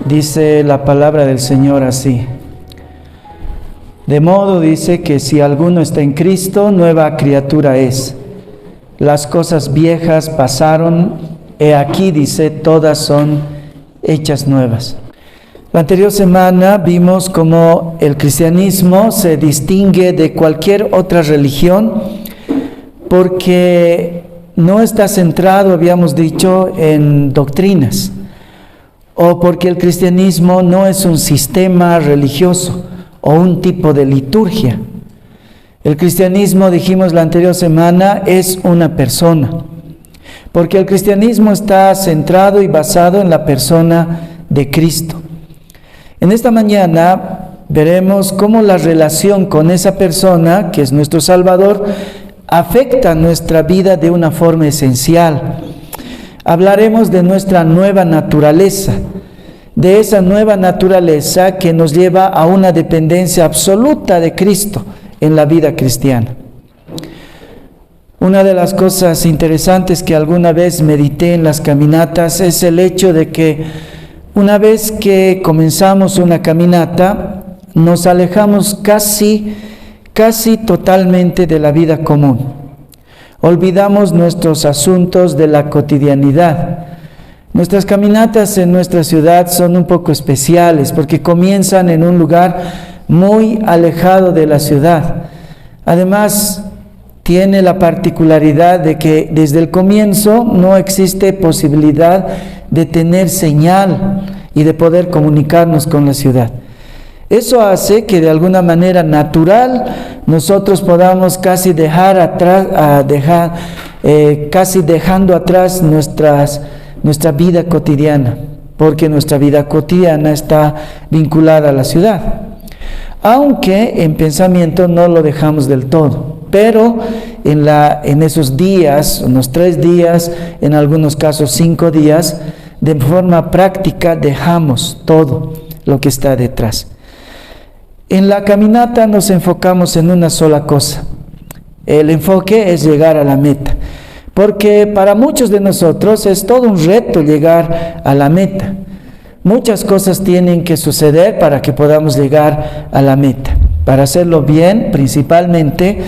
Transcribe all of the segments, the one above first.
Dice la palabra del Señor así: de modo, dice, que si alguno está en Cristo, nueva criatura es. Las cosas viejas pasaron, he aquí, dice, todas son hechas nuevas. La anterior semana vimos cómo el cristianismo se distingue de cualquier otra religión porque no está centrado, habíamos dicho, en doctrinas, o porque el cristianismo no es un sistema religioso o un tipo de liturgia. El cristianismo, dijimos la anterior semana, es una persona, porque el cristianismo está centrado y basado en la persona de Cristo. En esta mañana veremos cómo la relación con esa persona, que es nuestro Salvador, afecta nuestra vida de una forma esencial. Hablaremos de nuestra nueva naturaleza, de esa nueva naturaleza que nos lleva a una dependencia absoluta de Cristo en la vida cristiana. Una de las cosas interesantes que alguna vez medité en las caminatas es el hecho de que una vez que comenzamos una caminata, nos alejamos casi totalmente de la vida común. Olvidamos nuestros asuntos de la cotidianidad. Nuestras caminatas en nuestra ciudad son un poco especiales porque comienzan en un lugar muy alejado de la ciudad. Además, tiene la particularidad de que desde el comienzo no existe posibilidad de tener señal y de poder comunicarnos con la ciudad. Eso hace que de alguna manera natural nosotros podamos casi casi dejando atrás nuestra vida cotidiana, porque nuestra vida cotidiana está vinculada a la ciudad. Aunque en pensamiento no lo dejamos del todo, pero en esos días, unos 3 días, en algunos casos 5 días, de forma práctica dejamos todo lo que está detrás. En la caminata nos enfocamos en una sola cosa. El enfoque es llegar a la meta, porque para muchos de nosotros es todo un reto llegar a la meta. Muchas cosas tienen que suceder para que podamos llegar a la meta. Para hacerlo bien, principalmente,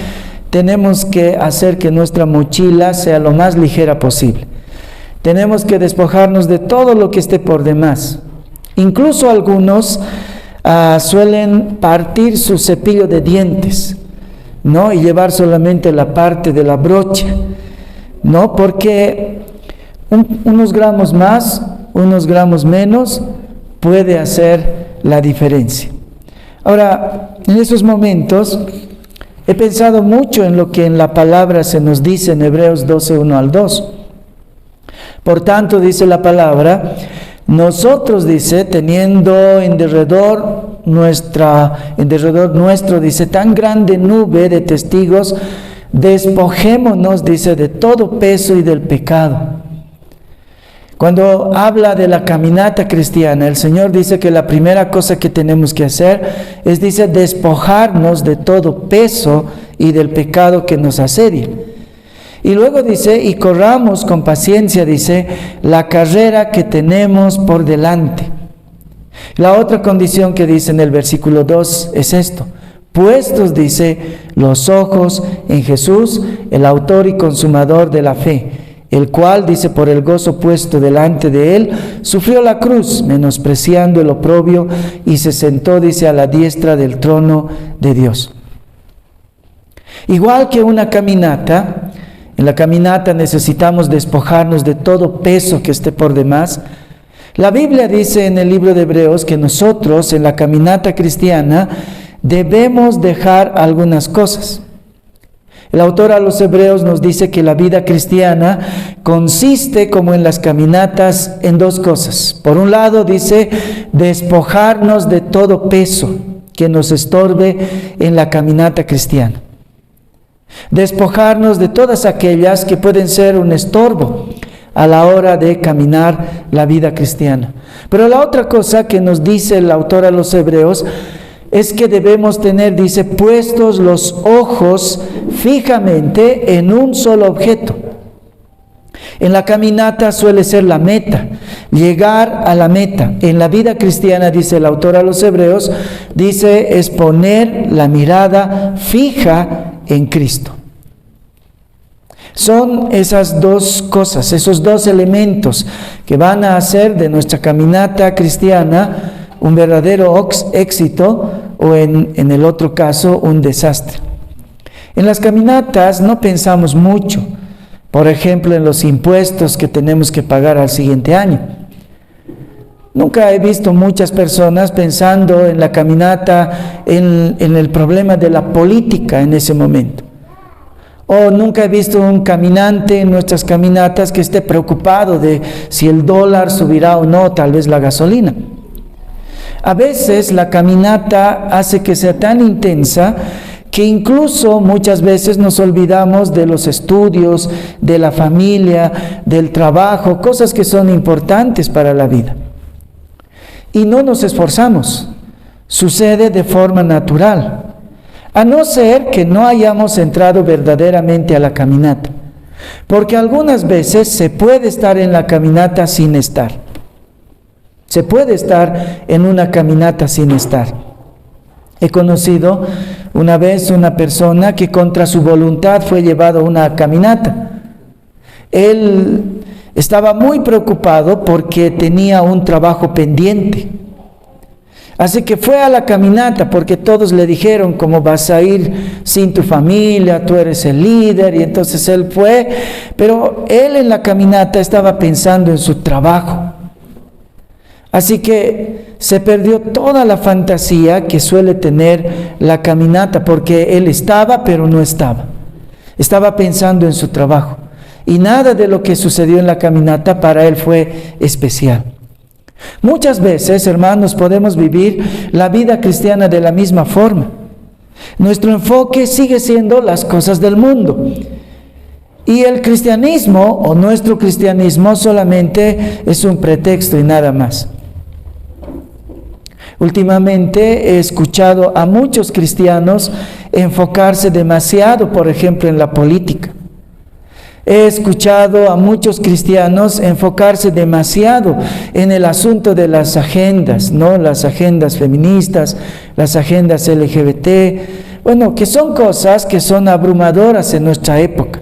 tenemos que hacer que nuestra mochila sea lo más ligera posible. Tenemos que despojarnos de todo lo que esté por demás. Incluso algunos suelen partir su cepillo de dientes, ¿no? Y llevar solamente la parte de la brocha, ¿no? Porque unos gramos más, unos gramos menos, puede hacer la diferencia. Ahora, en esos momentos, he pensado mucho en lo que en la palabra se nos dice en Hebreos 12, 1 al 2. Por tanto, dice la palabra, nosotros, dice, teniendo en derredor nuestro, dice, tan grande nube de testigos, despojémonos, dice, de todo peso y del pecado. Cuando habla de la caminata cristiana, el Señor dice que la primera cosa que tenemos que hacer es, dice, despojarnos de todo peso y del pecado que nos asedia. Y luego dice, y corramos con paciencia, dice, la carrera que tenemos por delante. La otra condición que dice en el versículo 2 es esto: puestos, dice, los ojos en Jesús, el autor y consumador de la fe, el cual, dice, por el gozo puesto delante de él, sufrió la cruz, menospreciando el oprobio, y se sentó, dice, a la diestra del trono de Dios. Igual que una caminata, en la caminata necesitamos despojarnos de todo peso que esté por demás. La Biblia dice en el libro de Hebreos que nosotros en la caminata cristiana debemos dejar algunas cosas. El autor a los Hebreos nos dice que la vida cristiana consiste, como en las caminatas, en 2 cosas. Por un lado dice, despojarnos de todo peso que nos estorbe en la caminata cristiana. Despojarnos de todas aquellas que pueden ser un estorbo a la hora de caminar la vida cristiana. Pero la otra cosa que nos dice el autor a los Hebreos es que debemos tener, dice, puestos los ojos fijamente en un solo objeto. En la caminata suele ser la meta, llegar a la meta. En la vida cristiana, dice el autor a los Hebreos, dice, es poner la mirada fija en Cristo. Son esas dos cosas, esos dos elementos que van a hacer de nuestra caminata cristiana un verdadero éxito o en el otro caso un desastre. En las caminatas no pensamos mucho, por ejemplo en los impuestos que tenemos que pagar al siguiente año. Nunca he visto muchas personas pensando en la caminata, en el problema de la política en ese momento. O nunca he visto un caminante en nuestras caminatas que esté preocupado de si el dólar subirá o no, tal vez la gasolina. A veces la caminata hace que sea tan intensa que incluso muchas veces nos olvidamos de los estudios, de la familia, del trabajo, cosas que son importantes para la vida. Y no nos esforzamos, sucede de forma natural. A no ser que no hayamos entrado verdaderamente a la caminata, porque algunas veces se puede estar en la caminata sin estar. Se puede estar en una caminata sin estar. He conocido una vez una persona que contra su voluntad fue llevado a una caminata. Él estaba muy preocupado porque tenía un trabajo pendiente. Así que fue a la caminata porque todos le dijeron, ¿cómo vas a ir sin tu familia? Tú eres el líder. Y entonces él fue, pero él en la caminata estaba pensando en su trabajo. Así que se perdió toda la fantasía que suele tener la caminata, porque él estaba, pero no estaba. Estaba pensando en su trabajo. Y nada de lo que sucedió en la caminata para él fue especial. Muchas veces, hermanos, podemos vivir la vida cristiana de la misma forma. Nuestro enfoque sigue siendo las cosas del mundo. Y el cristianismo, o nuestro cristianismo, solamente es un pretexto y nada más. Últimamente he escuchado a muchos cristianos enfocarse demasiado, por ejemplo, en la política. He escuchado a muchos cristianos enfocarse demasiado en el asunto de las agendas, ¿no? Las agendas feministas, las agendas LGBT, bueno, que son cosas que son abrumadoras en nuestra época.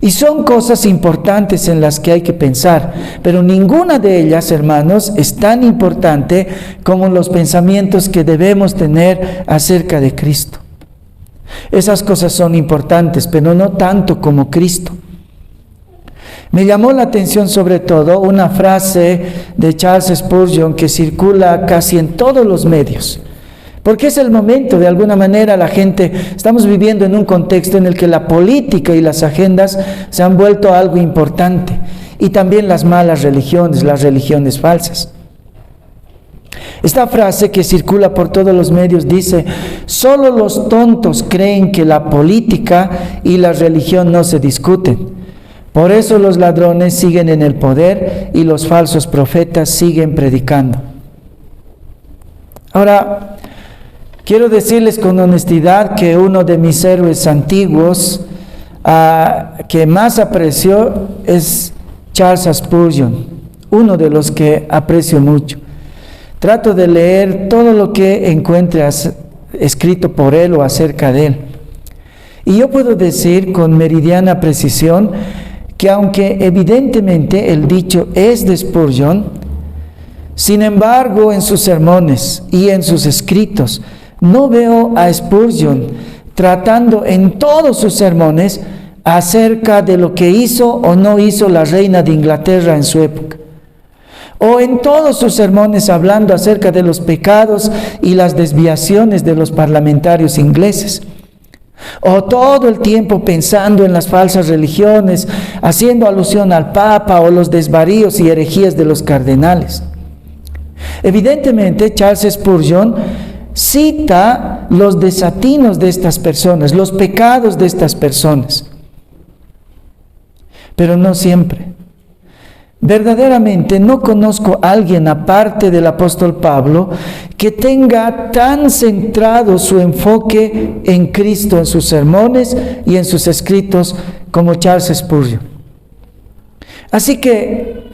Y son cosas importantes en las que hay que pensar, pero ninguna de ellas, hermanos, es tan importante como los pensamientos que debemos tener acerca de Cristo. Esas cosas son importantes, pero no tanto como Cristo. Me llamó la atención sobre todo una frase de Charles Spurgeon que circula casi en todos los medios. Porque es el momento, de alguna manera, la gente, estamos viviendo en un contexto en el que la política y las agendas se han vuelto algo importante. Y también las malas religiones, las religiones falsas. Esta frase que circula por todos los medios dice: solo los tontos creen que la política y la religión no se discuten. Por eso los ladrones siguen en el poder y los falsos profetas siguen predicando. Ahora, quiero decirles con honestidad que uno de mis héroes antiguos que más aprecio es Charles Spurgeon, uno de los que aprecio mucho. Trato de leer todo lo que encuentre escrito por él o acerca de él. Y yo puedo decir con meridiana precisión que aunque evidentemente el dicho es de Spurgeon, sin embargo en sus sermones y en sus escritos no veo a Spurgeon tratando en todos sus sermones acerca de lo que hizo o no hizo la reina de Inglaterra en su época. O en todos sus sermones hablando acerca de los pecados y las desviaciones de los parlamentarios ingleses. O todo el tiempo pensando en las falsas religiones, haciendo alusión al Papa o los desvaríos y herejías de los cardenales. Evidentemente, Charles Spurgeon cita los desatinos de estas personas, los pecados de estas personas, pero no siempre. Verdaderamente no conozco a alguien aparte del apóstol Pablo que tenga tan centrado su enfoque en Cristo en sus sermones y en sus escritos como Charles Spurgeon. Así que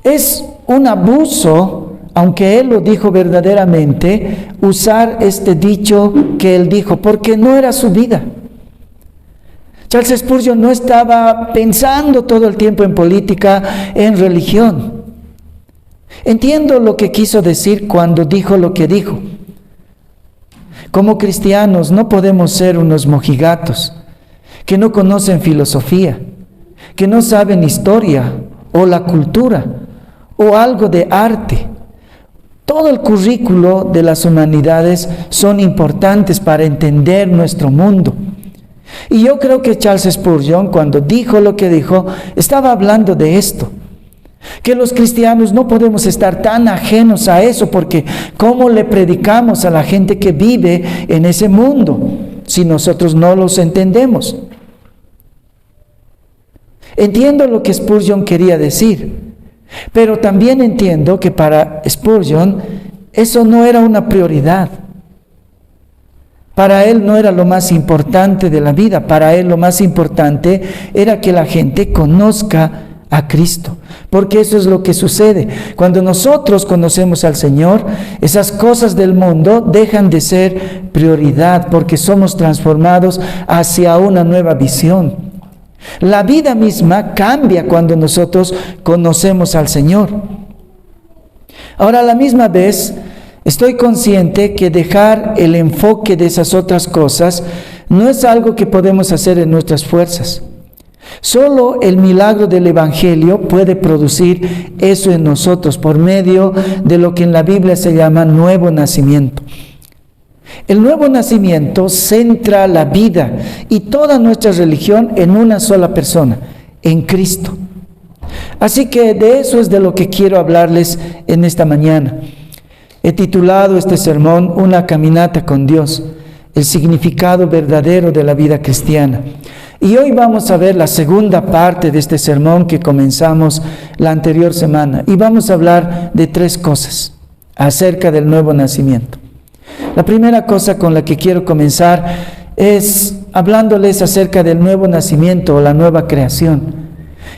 es un abuso, aunque él lo dijo verdaderamente, usar este dicho que él dijo, porque no era su vida. Charles Spurgeon no estaba pensando todo el tiempo en política, en religión. Entiendo lo que quiso decir cuando dijo lo que dijo. Como cristianos no podemos ser unos mojigatos que no conocen filosofía, que no saben historia o la cultura o algo de arte. Todo el currículo de las humanidades son importantes para entender nuestro mundo. Y yo creo que Charles Spurgeon, cuando dijo lo que dijo, estaba hablando de esto. Que los cristianos no podemos estar tan ajenos a eso, porque ¿cómo le predicamos a la gente que vive en ese mundo si nosotros no los entendemos? Entiendo lo que Spurgeon quería decir, pero también entiendo que para Spurgeon eso no era una prioridad. Para él no era lo más importante de la vida. Para él lo más importante era que la gente conozca a Cristo, porque eso es lo que sucede. Cuando nosotros conocemos al Señor, esas cosas del mundo dejan de ser prioridad, porque somos transformados hacia una nueva visión. La vida misma cambia cuando nosotros conocemos al Señor. Ahora, a la misma vez, estoy consciente que dejar el enfoque de esas otras cosas no es algo que podemos hacer en nuestras fuerzas. Solo el milagro del Evangelio puede producir eso en nosotros por medio de lo que en la Biblia se llama nuevo nacimiento. El nuevo nacimiento centra la vida y toda nuestra religión en una sola persona, en Cristo. Así que de eso es de lo que quiero hablarles en esta mañana. He titulado este sermón Una caminata con Dios, el significado verdadero de la vida cristiana. Y hoy vamos a ver la segunda parte de este sermón que comenzamos la anterior semana. Y vamos a hablar de 3 cosas acerca del nuevo nacimiento. La primera cosa con la que quiero comenzar es hablándoles acerca del nuevo nacimiento o la nueva creación.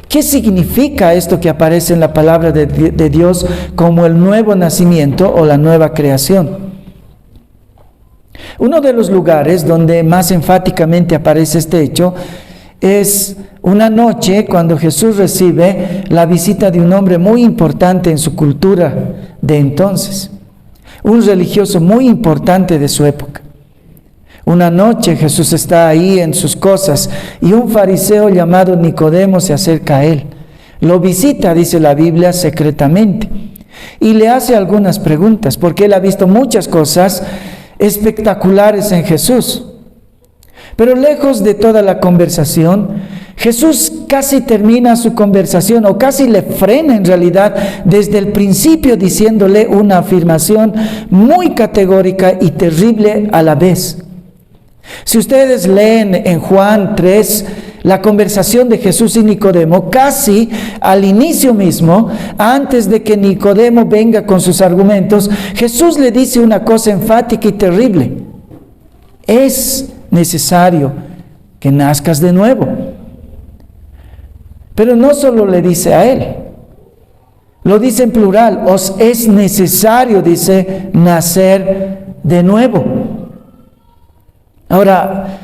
¿Qué significa esto que aparece en la palabra de Dios como el nuevo nacimiento o la nueva creación? Uno de los lugares donde más enfáticamente aparece este hecho es una noche cuando Jesús recibe la visita de un hombre muy importante en su cultura de entonces, un religioso muy importante de su época. Una noche Jesús está ahí en sus cosas y un fariseo llamado Nicodemo se acerca a él. Lo visita, dice la Biblia, secretamente y le hace algunas preguntas porque él ha visto muchas cosas espectaculares en Jesús. Pero lejos de toda la conversación, Jesús casi termina su conversación o casi le frena en realidad desde el principio diciéndole una afirmación muy categórica y terrible a la vez. Si ustedes leen en Juan 3 la conversación de Jesús y Nicodemo, casi al inicio mismo, antes de que Nicodemo venga con sus argumentos, Jesús le dice una cosa enfática y terrible: es necesario que nazcas de nuevo. Pero no solo le dice a él, lo dice en plural: os es necesario, dice, nacer de nuevo. Ahora,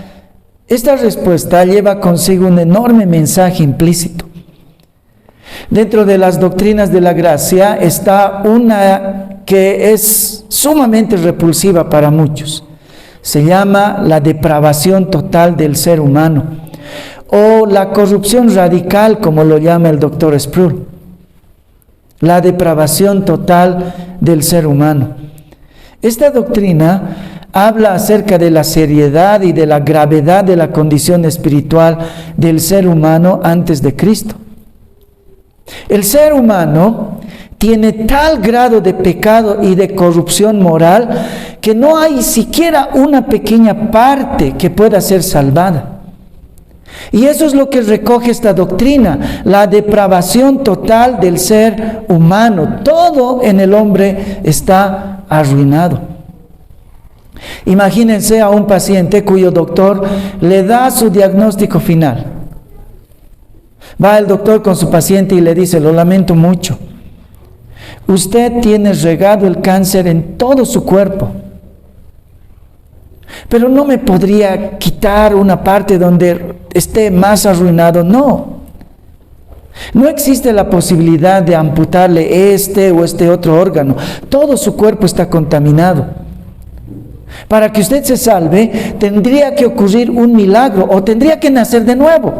esta respuesta lleva consigo un enorme mensaje implícito. Dentro de las doctrinas de la gracia está una que es sumamente repulsiva para muchos. Se llama la depravación total del ser humano, o la corrupción radical, como lo llama el doctor Sproul. La depravación total del ser humano. Esta doctrina habla acerca de la seriedad y de la gravedad de la condición espiritual del ser humano antes de Cristo. El ser humano tiene tal grado de pecado y de corrupción moral que no hay siquiera una pequeña parte que pueda ser salvada. Y eso es lo que recoge esta doctrina, la depravación total del ser humano. Todo en el hombre está arruinado. Imagínense a un paciente cuyo doctor le da su diagnóstico final. Va el doctor con su paciente y le dice: lo lamento mucho, usted tiene regado el cáncer en todo su cuerpo, pero no me podría quitar una parte donde esté más arruinado. No existe la posibilidad de amputarle este o este otro órgano. Todo su cuerpo está contaminado. Para que usted se salve, tendría que ocurrir un milagro o tendría que nacer de nuevo.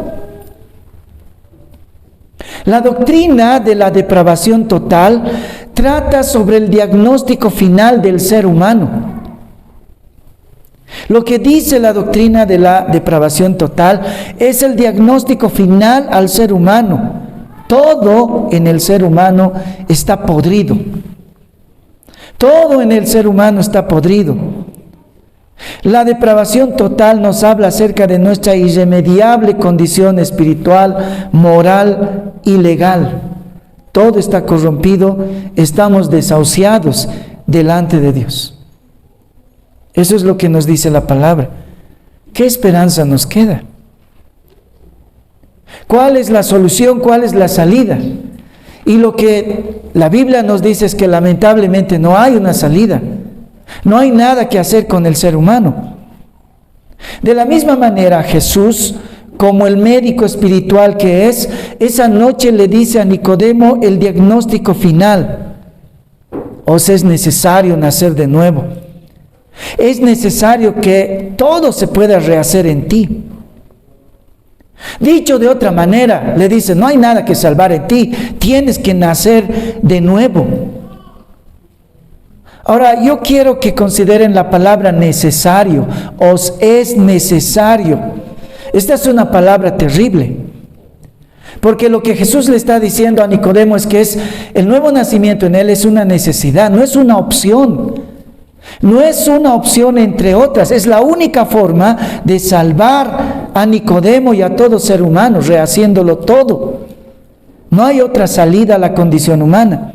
La doctrina de la depravación total trata sobre el diagnóstico final del ser humano. Lo que dice la doctrina de la depravación total es el diagnóstico final al ser humano. Todo en el ser humano está podrido. Todo en el ser humano está podrido. La depravación total nos habla acerca de nuestra irremediable condición espiritual, moral y legal. Todo está corrompido, estamos desahuciados delante de Dios. Eso es lo que nos dice la palabra. ¿Qué esperanza nos queda? ¿Cuál es la solución? ¿Cuál es la salida? Y lo que la Biblia nos dice es que lamentablemente no hay una salida. No hay nada que hacer con el ser humano. De la misma manera, Jesús, como el médico espiritual que es, esa noche le dice a Nicodemo el diagnóstico final. Os es necesario nacer de nuevo. Es necesario que todo se pueda rehacer en ti. Dicho de otra manera, le dice: no hay nada que salvar en ti, tienes que nacer de nuevo. Ahora, yo quiero que consideren la palabra necesario. Os es necesario. Esta es una palabra terrible, porque lo que Jesús le está diciendo a Nicodemo es que el nuevo nacimiento en él es una necesidad, no es una opción. No es una opción entre otras, es la única forma de salvar a Nicodemo y a todo ser humano, rehaciéndolo todo. No hay otra salida a la condición humana.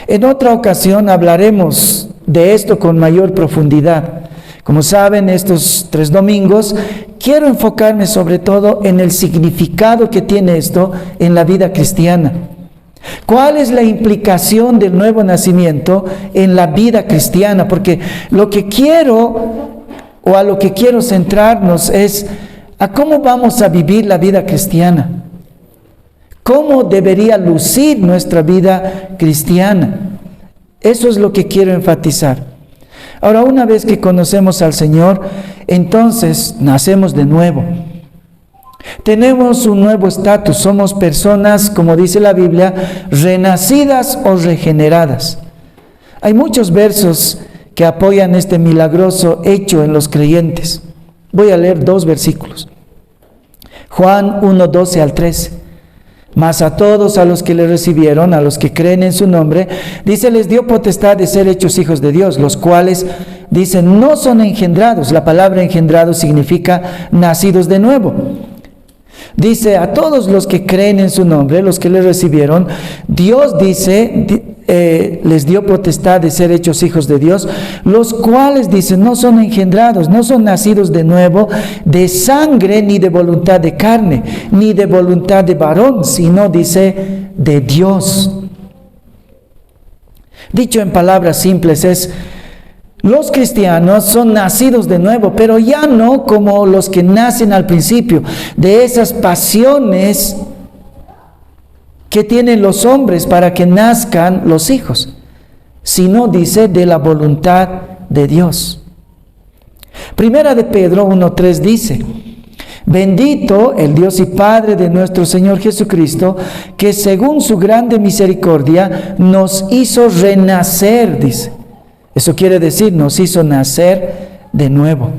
En otra ocasión hablaremos de esto con mayor profundidad. Como saben, estos 3 domingos quiero enfocarme sobre todo en el significado que tiene esto en la vida cristiana. ¿Cuál es la implicación del nuevo nacimiento en la vida cristiana? Porque lo que quiero, o a lo que quiero centrarnos, es a cómo vamos a vivir la vida cristiana. ¿Cómo debería lucir nuestra vida cristiana? Eso es lo que quiero enfatizar. Ahora, una vez que conocemos al Señor, entonces nacemos de nuevo. Tenemos un nuevo estatus, somos personas, como dice la Biblia, renacidas o regeneradas. Hay muchos versos que apoyan este milagroso hecho en los creyentes. Voy a leer 2 versículos. Juan 1, 12 al 13. Mas a todos a los que le recibieron, a los que creen en su nombre, dice, les dio potestad de ser hechos hijos de Dios, los cuales, dice, no son engendrados. La palabra engendrado significa nacidos de nuevo. Dice, a todos los que creen en su nombre, los que le recibieron, Dios dice, les dio potestad de ser hechos hijos de Dios, los cuales, dice, no son engendrados, no son nacidos de nuevo de sangre, ni de voluntad de carne, ni de voluntad de varón, sino, dice, de Dios. Dicho en palabras simples los cristianos son nacidos de nuevo, pero ya no como los que nacen al principio, de esas pasiones que tienen los hombres para que nazcan los hijos, sino, dice, de la voluntad de Dios. Primera de Pedro 1:3 dice, bendito el Dios y Padre de nuestro Señor Jesucristo, que según su grande misericordia nos hizo renacer, dice. Eso quiere decir, nos hizo nacer de nuevo.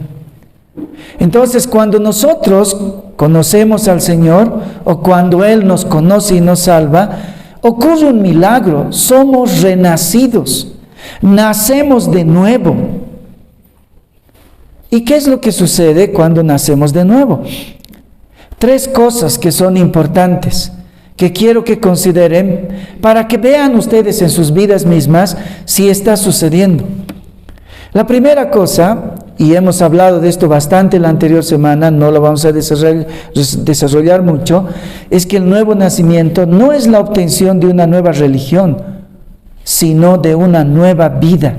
Entonces, cuando nosotros conocemos al Señor, o cuando Él nos conoce y nos salva, ocurre un milagro, somos renacidos, nacemos de nuevo. ¿Y qué es lo que sucede cuando nacemos de nuevo? 3 cosas que son importantes, que quiero que consideren para que vean ustedes en sus vidas mismas si está sucediendo. La primera cosa y hemos hablado de esto bastante la anterior semana, no lo vamos a desarrollar mucho, es que el nuevo nacimiento no es la obtención de una nueva religión, sino de una nueva vida.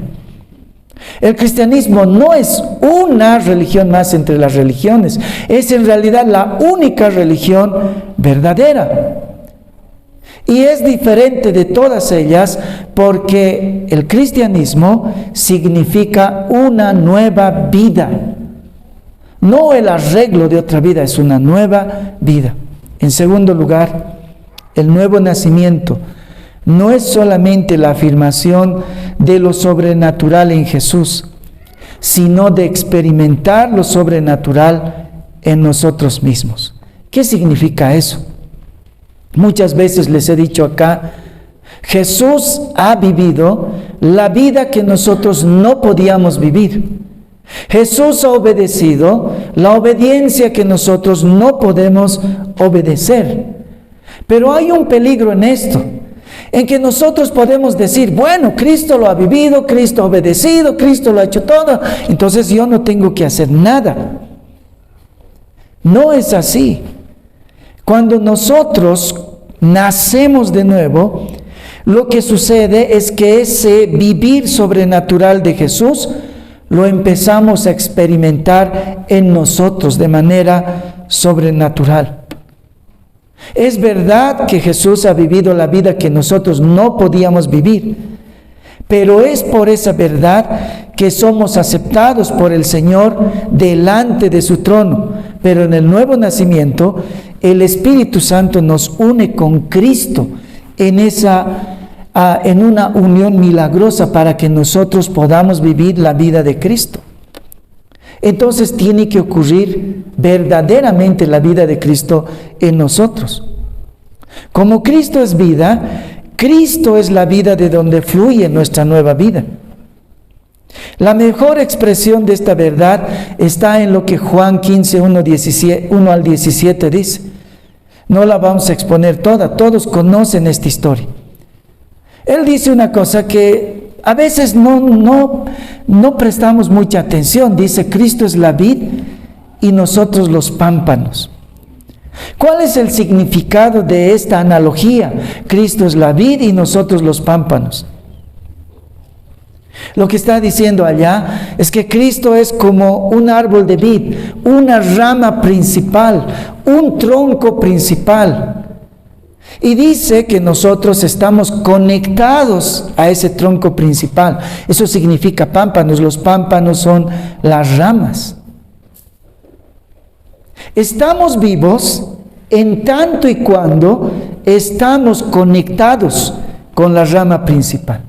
El cristianismo no es una religión más entre las religiones, es en realidad la única religión verdadera. Y es diferente de todas ellas porque el cristianismo significa una nueva vida. No el arreglo de otra vida, es una nueva vida. En segundo lugar, el nuevo nacimiento no es solamente la afirmación de lo sobrenatural en Jesús, sino de experimentar lo sobrenatural en nosotros mismos. ¿Qué significa eso? Muchas veces les he dicho acá, Jesús ha vivido la vida que nosotros no podíamos vivir. Jesús ha obedecido la obediencia que nosotros no podemos obedecer. Pero hay un peligro en esto, en que nosotros podemos decir, bueno, Cristo lo ha vivido, Cristo ha obedecido, Cristo lo ha hecho todo, entonces yo no tengo que hacer nada. No es así. Cuando nosotros nacemos de nuevo, lo que sucede es que ese vivir sobrenatural de Jesús lo empezamos a experimentar en nosotros de manera sobrenatural. Es verdad que Jesús ha vivido la vida que nosotros no podíamos vivir, pero es por esa verdad que somos aceptados por el Señor delante de su trono. Pero en el nuevo nacimiento, el Espíritu Santo nos une con Cristo en una unión milagrosa para que nosotros podamos vivir la vida de Cristo. Entonces tiene que ocurrir verdaderamente la vida de Cristo en nosotros. Como Cristo es vida, Cristo es la vida de donde fluye nuestra nueva vida. La mejor expresión de esta verdad está en lo que Juan 15, 1 al 17 dice. No la vamos a exponer toda, todos conocen esta historia. Él dice una cosa que a veces no prestamos mucha atención. Dice, Cristo es la vid y nosotros los pámpanos. ¿Cuál es el significado de esta analogía? Cristo es la vid y nosotros los pámpanos. Lo que está diciendo allá es que Cristo es como un árbol de vid, una rama principal, un tronco principal. Y dice que nosotros estamos conectados a ese tronco principal. Eso significa pámpanos. Los pámpanos son las ramas. Estamos vivos en tanto y cuando estamos conectados con la rama principal.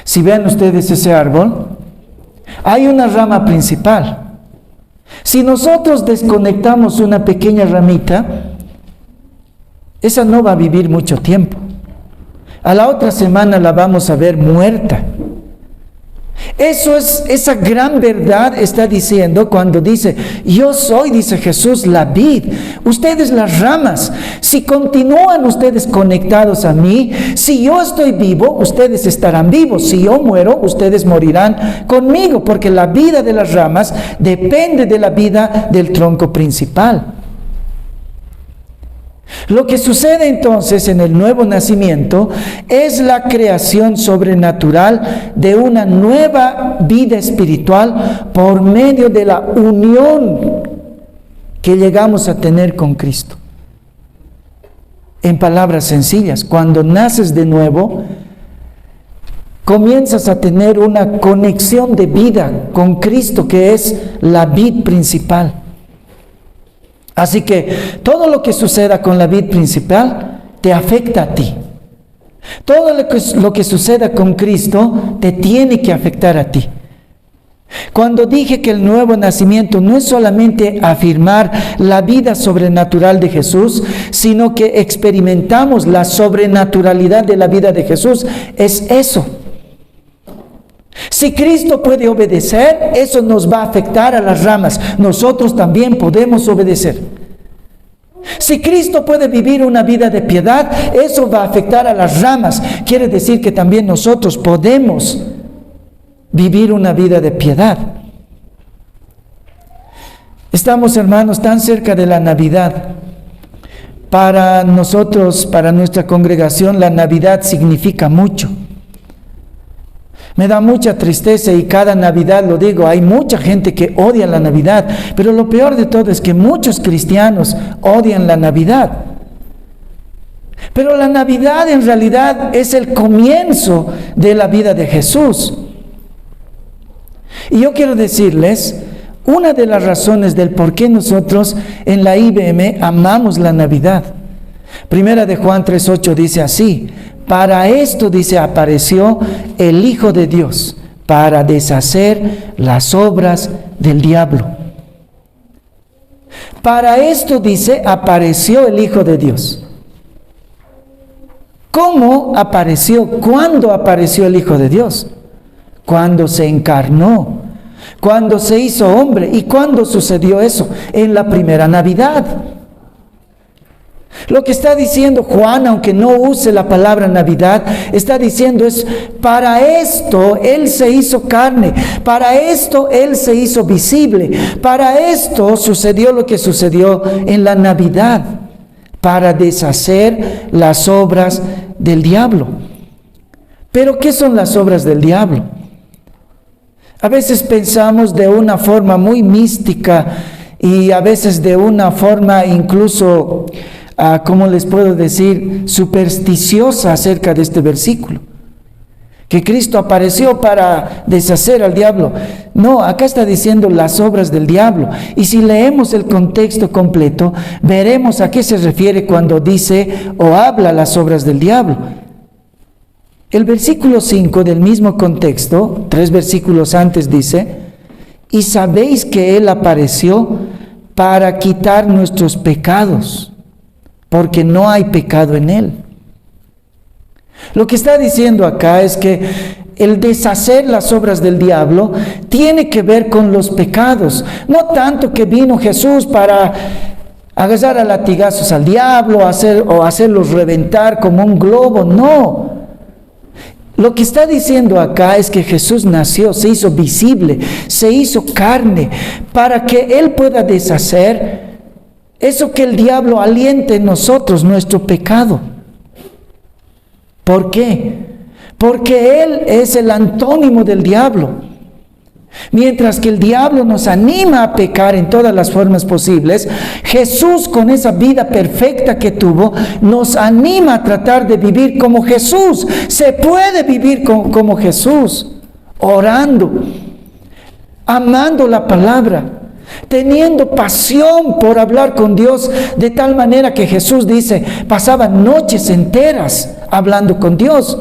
Si ven ustedes ese árbol, hay una rama principal. Si nosotros desconectamos una pequeña ramita, esa no va a vivir mucho tiempo. A la otra semana la vamos a ver muerta. Esa gran verdad está diciendo cuando dice, yo soy, dice Jesús, la vid, ustedes las ramas. Si continúan ustedes conectados a mí, si yo estoy vivo, ustedes estarán vivos. Si yo muero, ustedes morirán conmigo, porque la vida de las ramas depende de la vida del tronco principal. Lo que sucede entonces en el nuevo nacimiento es la creación sobrenatural de una nueva vida espiritual por medio de la unión que llegamos a tener con Cristo. En palabras sencillas, cuando naces de nuevo, comienzas a tener una conexión de vida con Cristo, que es la vid principal. Así que todo lo que suceda con la vid principal te afecta a ti. Todo lo que suceda con Cristo te tiene que afectar a ti. Cuando dije que el nuevo nacimiento no es solamente afirmar la vida sobrenatural de Jesús, sino que experimentamos la sobrenaturalidad de la vida de Jesús, es eso. Si Cristo puede obedecer, eso nos va a afectar a las ramas. Nosotros también podemos obedecer. Si Cristo puede vivir una vida de piedad, eso va a afectar a las ramas. Quiere decir que también nosotros podemos vivir una vida de piedad. Estamos, hermanos, tan cerca de la Navidad. Para nosotros, para nuestra congregación, la Navidad significa mucho. Me da mucha tristeza y cada Navidad lo digo, hay mucha gente que odia la Navidad, pero lo peor de todo es que muchos cristianos odian la Navidad. Pero la Navidad en realidad es el comienzo de la vida de Jesús. Y yo quiero decirles, una de las razones del por qué nosotros en la IBM amamos la Navidad. Primera de Juan 3:8 dice así: para esto, dice, apareció el Hijo de Dios, para deshacer las obras del diablo. Para esto, dice, apareció el Hijo de Dios. ¿Cómo apareció? ¿Cuándo apareció el Hijo de Dios? Cuando se encarnó, cuando se hizo hombre. ¿Y cuándo sucedió eso? En la primera Navidad. Lo que está diciendo Juan, aunque no use la palabra Navidad, está diciendo es, para esto Él se hizo carne, para esto Él se hizo visible, para esto sucedió lo que sucedió en la Navidad, para deshacer las obras del diablo. ¿Pero qué son las obras del diablo? A veces pensamos de una forma muy mística y a veces de una forma incluso, ¿cómo les puedo decir?, supersticiosa acerca de este versículo. Que Cristo apareció para deshacer al diablo. No, acá está diciendo las obras del diablo. Y si leemos el contexto completo, veremos a qué se refiere cuando dice o habla las obras del diablo. El versículo 5 del mismo contexto, 3 versículos antes dice: y sabéis que Él apareció para quitar nuestros pecados, porque no hay pecado en Él. Lo que está diciendo acá es que el deshacer las obras del diablo tiene que ver con los pecados. No tanto que vino Jesús para agarrar a latigazos al diablo o hacerlos reventar como un globo, no. Lo que está diciendo acá es que Jesús nació, se hizo visible, se hizo carne, para que Él pueda deshacer eso que el diablo alienta en nosotros, nuestro pecado. ¿Por qué? Porque Él es el antónimo del diablo. Mientras que el diablo nos anima a pecar en todas las formas posibles, Jesús, con esa vida perfecta que tuvo, nos anima a tratar de vivir como Jesús. Se puede vivir como Jesús, orando, amando la palabra, teniendo pasión por hablar con Dios, de tal manera que Jesús dice, pasaba noches enteras hablando con Dios.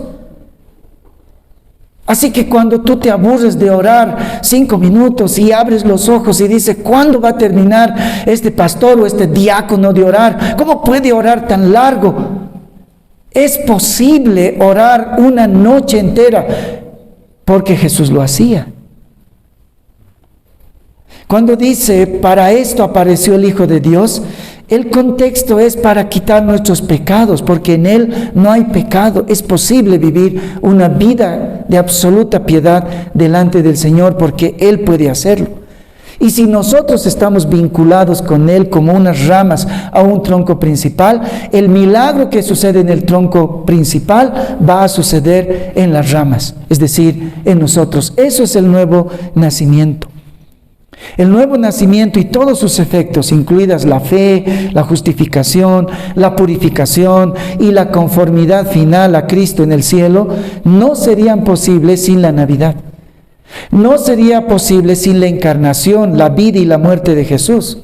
Así que cuando tú te aburres de orar 5 minutos y abres los ojos y dices, ¿cuándo va a terminar este pastor o este diácono de orar? ¿Cómo puede orar tan largo? Es posible orar una noche entera porque Jesús lo hacía. Cuando dice, para esto apareció el Hijo de Dios, el contexto es para quitar nuestros pecados, porque en Él no hay pecado. Es posible vivir una vida de absoluta piedad delante del Señor, porque Él puede hacerlo. Y si nosotros estamos vinculados con Él como unas ramas a un tronco principal, el milagro que sucede en el tronco principal va a suceder en las ramas, es decir, en nosotros. Eso es el nuevo nacimiento. El nuevo nacimiento y todos sus efectos, incluidas la fe, la justificación, la purificación y la conformidad final a Cristo en el cielo, no serían posibles sin la Navidad. No sería posible sin la encarnación, la vida y la muerte de Jesús.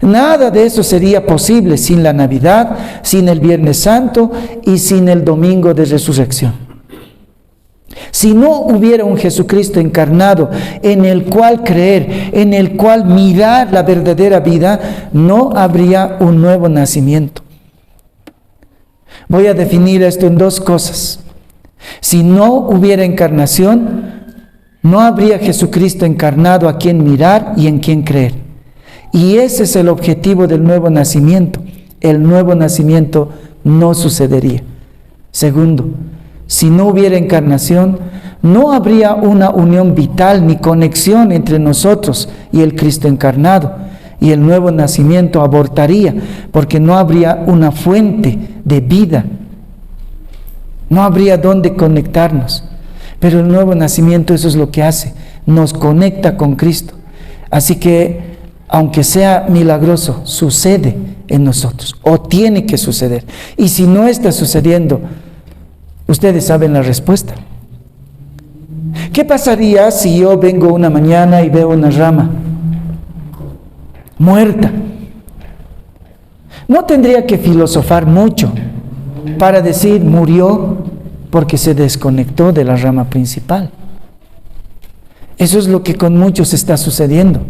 Nada de eso sería posible sin la Navidad, sin el Viernes Santo y sin el Domingo de Resurrección. Si no hubiera un Jesucristo encarnado en el cual creer, en el cual mirar la verdadera vida, no habría un nuevo nacimiento. Voy a definir esto en 2 cosas. Si no hubiera encarnación, no habría Jesucristo encarnado a quien mirar y en quien creer. Y ese es el objetivo del nuevo nacimiento. El nuevo nacimiento no sucedería. Segundo, si no hubiera encarnación, no habría una unión vital ni conexión entre nosotros y el Cristo encarnado, y el nuevo nacimiento abortaría, porque no habría una fuente de vida, no habría dónde conectarnos. Pero el nuevo nacimiento, eso es lo que hace, nos conecta con Cristo. Así que, aunque sea milagroso, sucede en nosotros, o tiene que suceder. Y si no está sucediendo, ustedes saben la respuesta. ¿Qué pasaría si yo vengo una mañana y veo una rama muerta? No tendría que filosofar mucho para decir murió porque se desconectó de la rama principal. Eso es lo que con muchos está sucediendo.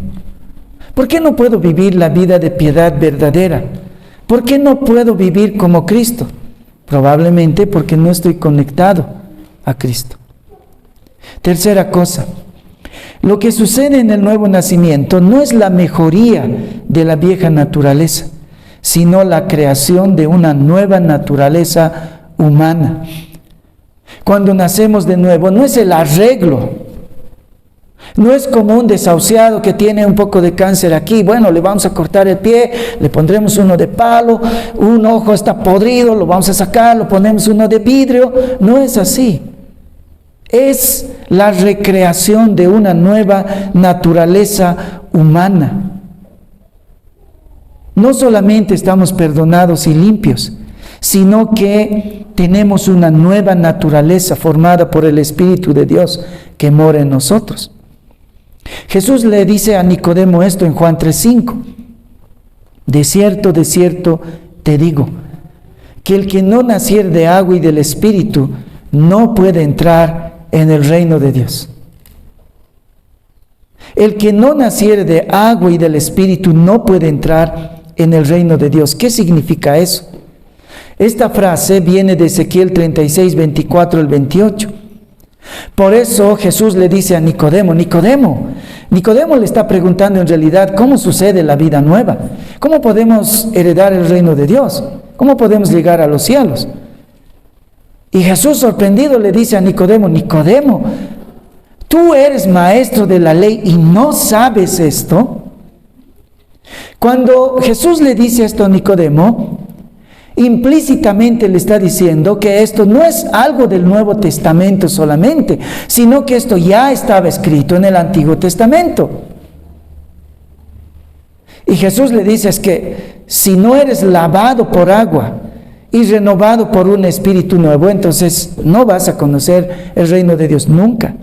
¿Por qué no puedo vivir la vida de piedad verdadera? ¿Por qué no puedo vivir como Cristo? Probablemente porque no estoy conectado a Cristo. Tercera cosa, lo que sucede en el nuevo nacimiento no es la mejoría de la vieja naturaleza, sino la creación de una nueva naturaleza humana. Cuando nacemos de nuevo, no es el arreglo. No es como un desahuciado que tiene un poco de cáncer aquí. Bueno, le vamos a cortar el pie, le pondremos uno de palo, un ojo está podrido, lo vamos a sacar, lo ponemos uno de vidrio. No es así. Es la recreación de una nueva naturaleza humana. No solamente estamos perdonados y limpios, sino que tenemos una nueva naturaleza formada por el Espíritu de Dios que mora en nosotros. Jesús le dice a Nicodemo esto en Juan 3:5. De cierto, te digo, que el que no naciere de agua y del Espíritu no puede entrar en el reino de Dios. El que no naciere de agua y del Espíritu no puede entrar en el reino de Dios. ¿Qué significa eso? Esta frase viene de Ezequiel 36, 24 al 28. Por eso Jesús le dice a Nicodemo le está preguntando en realidad cómo sucede la vida nueva, cómo podemos heredar el reino de Dios, cómo podemos llegar a los cielos. Y Jesús, sorprendido, le dice a Nicodemo, ¿tú eres maestro de la ley y no sabes esto? Cuando Jesús le dice esto a Nicodemo, implícitamente le está diciendo que esto no es algo del Nuevo Testamento solamente, sino que esto ya estaba escrito en el Antiguo Testamento. Y Jesús le dice es que si no eres lavado por agua y renovado por un espíritu nuevo, entonces no vas a conocer el reino de Dios nunca.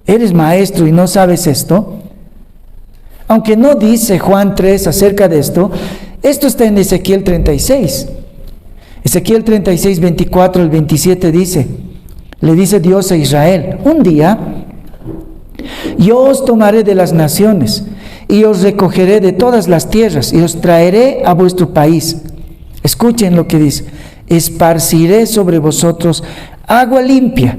¿Eres maestro y no sabes esto? Aunque no dice Juan 3 acerca de esto, esto está en Ezequiel 36. Ezequiel 36, 24 al 27 le dice Dios a Israel, un día yo os tomaré de las naciones y os recogeré de todas las tierras y os traeré a vuestro país. Escuchen lo que dice, esparciré sobre vosotros agua limpia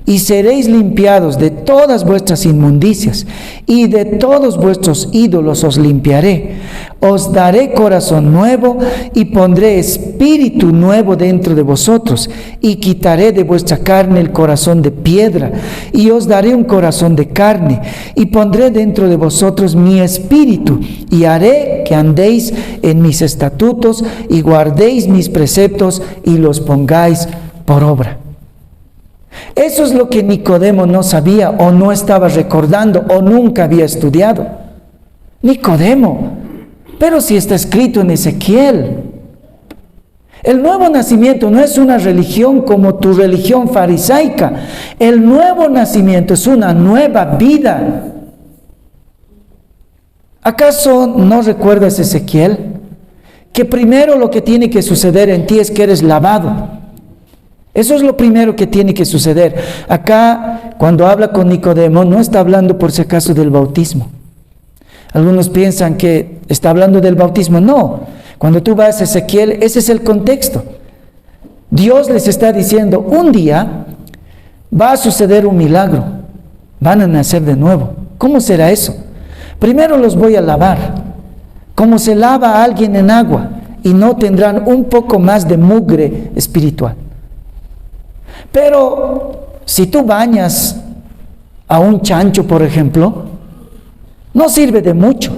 y seréis limpiados de todas vuestras inmundicias y de todos vuestros ídolos os limpiaré. Os daré corazón nuevo y pondré espíritu nuevo dentro de vosotros y quitaré de vuestra carne el corazón de piedra y os daré un corazón de carne y pondré dentro de vosotros mi espíritu y haré que andéis en mis estatutos y guardéis mis preceptos y los pongáis por obra. Eso es lo que Nicodemo no sabía o no estaba recordando o nunca había estudiado. Nicodemo, pero si está escrito en Ezequiel. El nuevo nacimiento no es una religión como tu religión farisaica. El nuevo nacimiento es una nueva vida. ¿Acaso no recuerdas, Ezequiel, que primero lo que tiene que suceder en ti es que eres lavado? Eso es lo primero que tiene que suceder. Acá, cuando habla con Nicodemo, no está hablando por si acaso del bautismo. Algunos piensan que está hablando del bautismo. No, cuando tú vas a Ezequiel, ese es el contexto. Dios les está diciendo, un día va a suceder un milagro. Van a nacer de nuevo. ¿Cómo será eso? Primero los voy a lavar, como se lava a alguien en agua, y no tendrán un poco más de mugre espiritual. Pero si tú bañas a un chancho, por ejemplo, no sirve de mucho.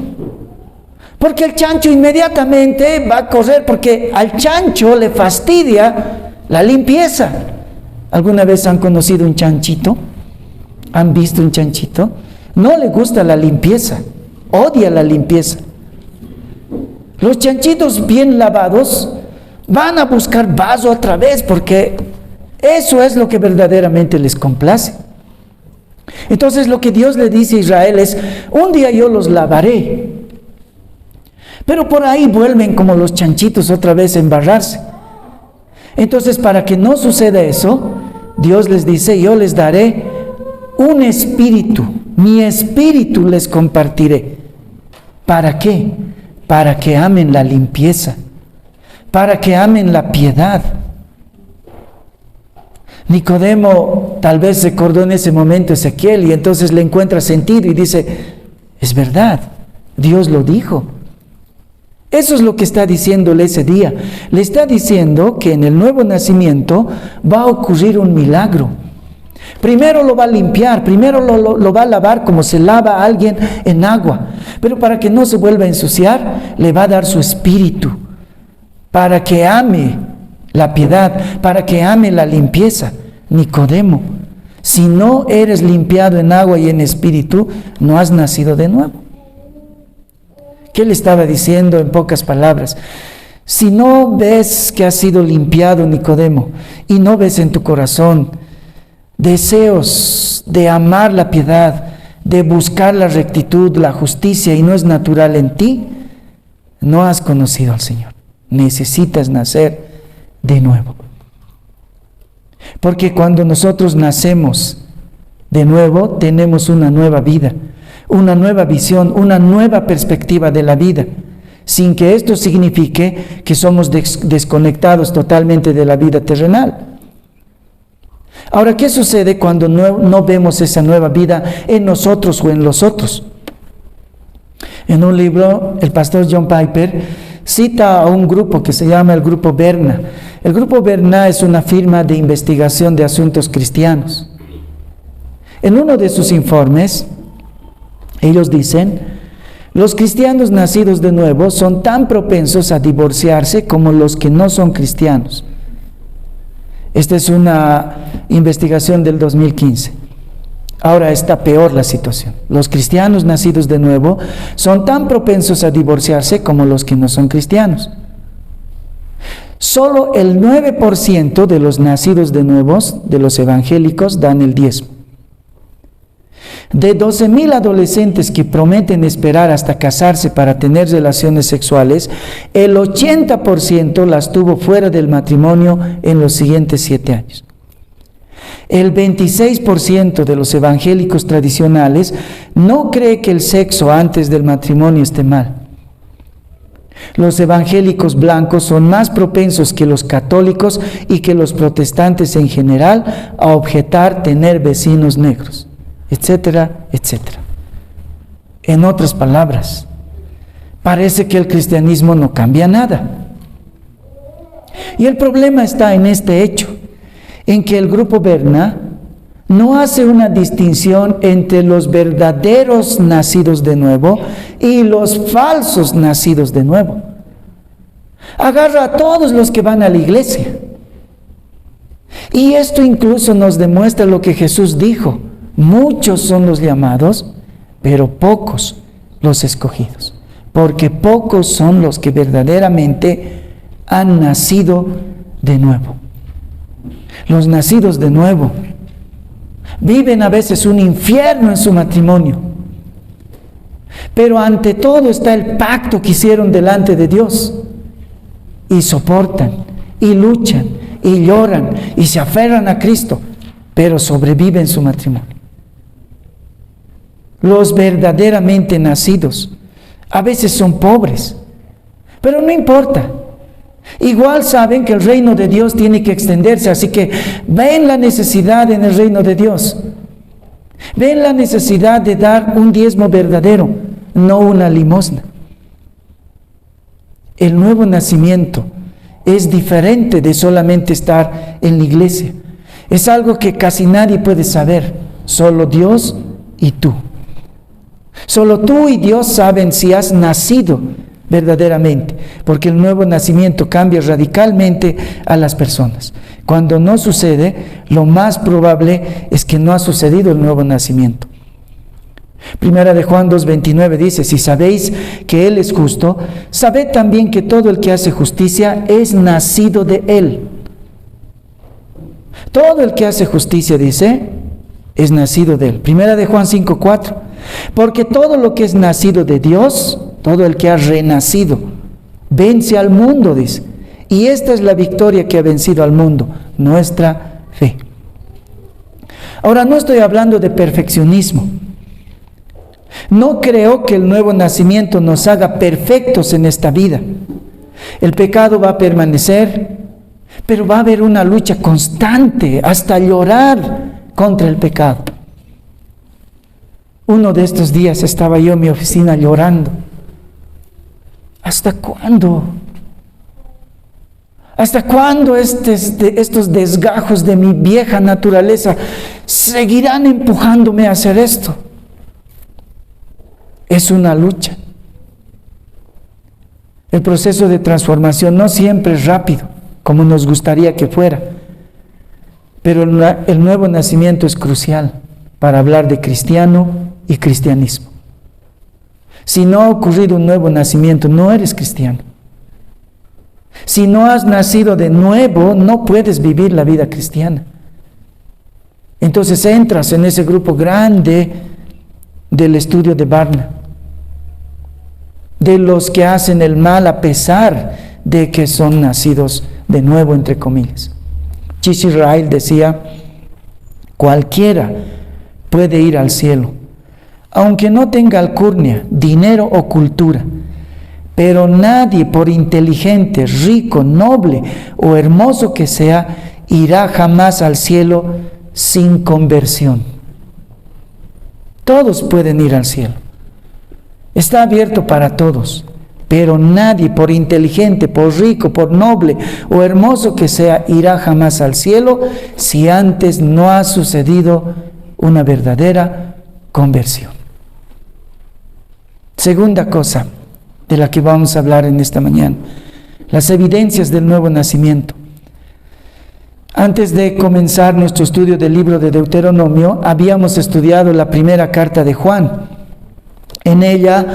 Porque el chancho inmediatamente va a correr, porque al chancho le fastidia la limpieza. ¿Alguna vez han conocido un chanchito? ¿Han visto un chanchito? No le gusta la limpieza, odia la limpieza. Los chanchitos bien lavados van a buscar vaso otra vez, porque eso es lo que verdaderamente les complace. Entonces lo que Dios le dice a Israel es: un día yo los lavaré, pero por ahí vuelven como los chanchitos otra vez a embarrarse. Entonces, para que no suceda eso, Dios les dice: yo les daré un espíritu, mi espíritu les compartiré. ¿Para qué? Para que amen la limpieza, para que amen la piedad. Nicodemo tal vez recordó en ese momento a Ezequiel, y entonces le encuentra sentido y dice: es verdad, Dios lo dijo. Eso es lo que está diciéndole ese día. Le está diciendo que en el nuevo nacimiento va a ocurrir un milagro. Primero lo va a limpiar, primero lo va a lavar como se lava a alguien en agua. Pero para que no se vuelva a ensuciar, le va a dar su espíritu, para que ame la piedad, para que ame la limpieza. Nicodemo, si no eres limpiado en agua y en espíritu, no has nacido de nuevo. ¿Qué le estaba diciendo en pocas palabras? Si no ves que has sido limpiado, Nicodemo, y no ves en tu corazón deseos de amar la piedad, de buscar la rectitud, la justicia, y no es natural en ti, no has conocido al Señor. Necesitas nacer de nuevo. Porque cuando nosotros nacemos de nuevo, tenemos una nueva vida, una nueva visión, una nueva perspectiva de la vida, sin que esto signifique que somos desconectados totalmente de la vida terrenal. Ahora, ¿qué sucede cuando no vemos esa nueva vida en nosotros o en los otros? En un libro, el pastor John Piper cita a un grupo que se llama el Grupo Berna. El Grupo Berna es una firma de investigación de asuntos cristianos. En uno de sus informes, ellos dicen: los cristianos nacidos de nuevo son tan propensos a divorciarse como los que no son cristianos. Esta es una investigación del 2015. Ahora está peor la situación. Los cristianos nacidos de nuevo son tan propensos a divorciarse como los que no son cristianos. Solo el 9% de los nacidos de nuevos, de los evangélicos, dan el diezmo. De 12,000 adolescentes que prometen esperar hasta casarse para tener relaciones sexuales, el 80% las tuvo fuera del matrimonio en los siguientes 7 años. El 26% de los evangélicos tradicionales no cree que el sexo antes del matrimonio esté mal. Los evangélicos blancos son más propensos que los católicos y que los protestantes en general a objetar tener vecinos negros, etcétera, etcétera. En otras palabras, parece que el cristianismo no cambia nada. Y el problema está en este hecho, en que el Grupo Berna no hace una distinción entre los verdaderos nacidos de nuevo y los falsos nacidos de nuevo. Agarra a todos los que van a la iglesia. Y esto incluso nos demuestra lo que Jesús dijo: muchos son los llamados, pero pocos los escogidos. Porque pocos son los que verdaderamente han nacido de nuevo. Los nacidos de nuevo viven a veces un infierno en su matrimonio, pero ante todo está el pacto que hicieron delante de Dios, y soportan, y luchan, y lloran, y se aferran a Cristo, pero sobreviven su matrimonio. Los verdaderamente nacidos a veces son pobres, pero no importa. Igual saben que el reino de Dios tiene que extenderse, así que ven la necesidad en el reino de Dios. Ven la necesidad de dar un diezmo verdadero, no una limosna. El nuevo nacimiento es diferente de solamente estar en la iglesia. Es algo que casi nadie puede saber, solo Dios y tú. Solo tú y Dios saben si has nacido verdaderamente, porque el nuevo nacimiento cambia radicalmente a las personas. Cuando no sucede, lo más probable es que no ha sucedido el nuevo nacimiento. Primera de Juan 2:29 dice: si sabéis que Él es justo, sabed también que todo el que hace justicia es nacido de Él. Todo el que hace justicia, dice, es nacido de Él. Primera de Juan 5:4. Porque todo lo que es nacido de Dios, todo el que ha renacido, vence al mundo, dice. Y esta es la victoria que ha vencido al mundo, nuestra fe. Ahora, no estoy hablando de perfeccionismo. No creo que el nuevo nacimiento nos haga perfectos en esta vida. El pecado va a permanecer, pero va a haber una lucha constante hasta llorar contra el pecado. Uno de estos días estaba yo en mi oficina llorando. ¿Hasta cuándo? ¿Hasta cuándo estos desgajos de mi vieja naturaleza seguirán empujándome a hacer esto? Es una lucha. El proceso de transformación no siempre es rápido, como nos gustaría que fuera, pero el nuevo nacimiento es crucial para hablar de cristiano y cristianismo. Si no ha ocurrido un nuevo nacimiento, no eres cristiano. Si no has nacido de nuevo, no puedes vivir la vida cristiana. Entonces entras en ese grupo grande del estudio de Barna, de los que hacen el mal a pesar de que son nacidos de nuevo, entre comillas. Chichi Rail decía: cualquiera puede ir al cielo, aunque no tenga alcurnia, dinero o cultura, pero nadie, por inteligente, rico, noble o hermoso que sea, irá jamás al cielo sin conversión. Todos pueden ir al cielo. Está abierto para todos, pero nadie, por inteligente, por rico, por noble o hermoso que sea, irá jamás al cielo si antes no ha sucedido una verdadera conversión. Segunda cosa de la que vamos a hablar en esta mañana: las evidencias del nuevo nacimiento. Antes de comenzar nuestro estudio del libro de Deuteronomio, habíamos estudiado la primera carta de Juan. En ella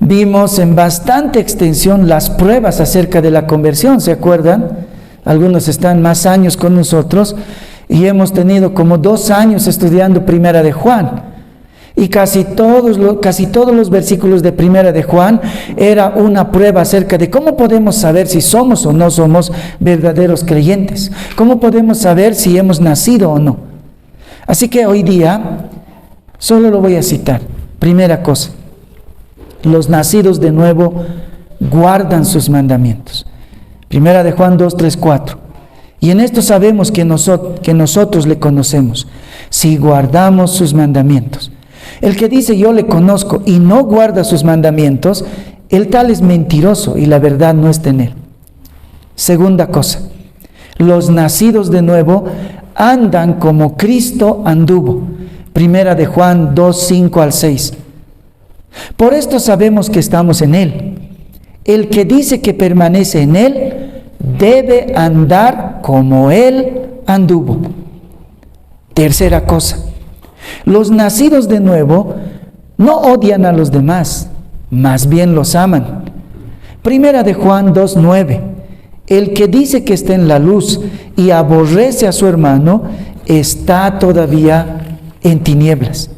vimos en bastante extensión las pruebas acerca de la conversión, ¿se acuerdan? Algunos están más años con nosotros y hemos tenido como 2 años estudiando primera de Juan. Y casi todos los versículos de primera de Juan era una prueba acerca de cómo podemos saber si somos o no somos verdaderos creyentes. Cómo podemos saber si hemos nacido o no. Así que hoy día solo lo voy a citar. Primera cosa: los nacidos de nuevo guardan sus mandamientos. Primera de Juan 2, 3, 4. Y en esto sabemos que nosotros le conocemos, si guardamos sus mandamientos. El que dice yo le conozco y no guarda sus mandamientos, el tal es mentiroso y la verdad no está en él. Segunda cosa: los nacidos de nuevo andan como Cristo anduvo. Primera de Juan 2, 5 al 6. Por esto sabemos que estamos en Él. El que dice que permanece en Él debe andar como Él anduvo. Tercera cosa: los nacidos de nuevo no odian a los demás, más bien los aman. Primera de Juan 2, 9. El que dice que está en la luz y aborrece a su hermano está todavía en tinieblas.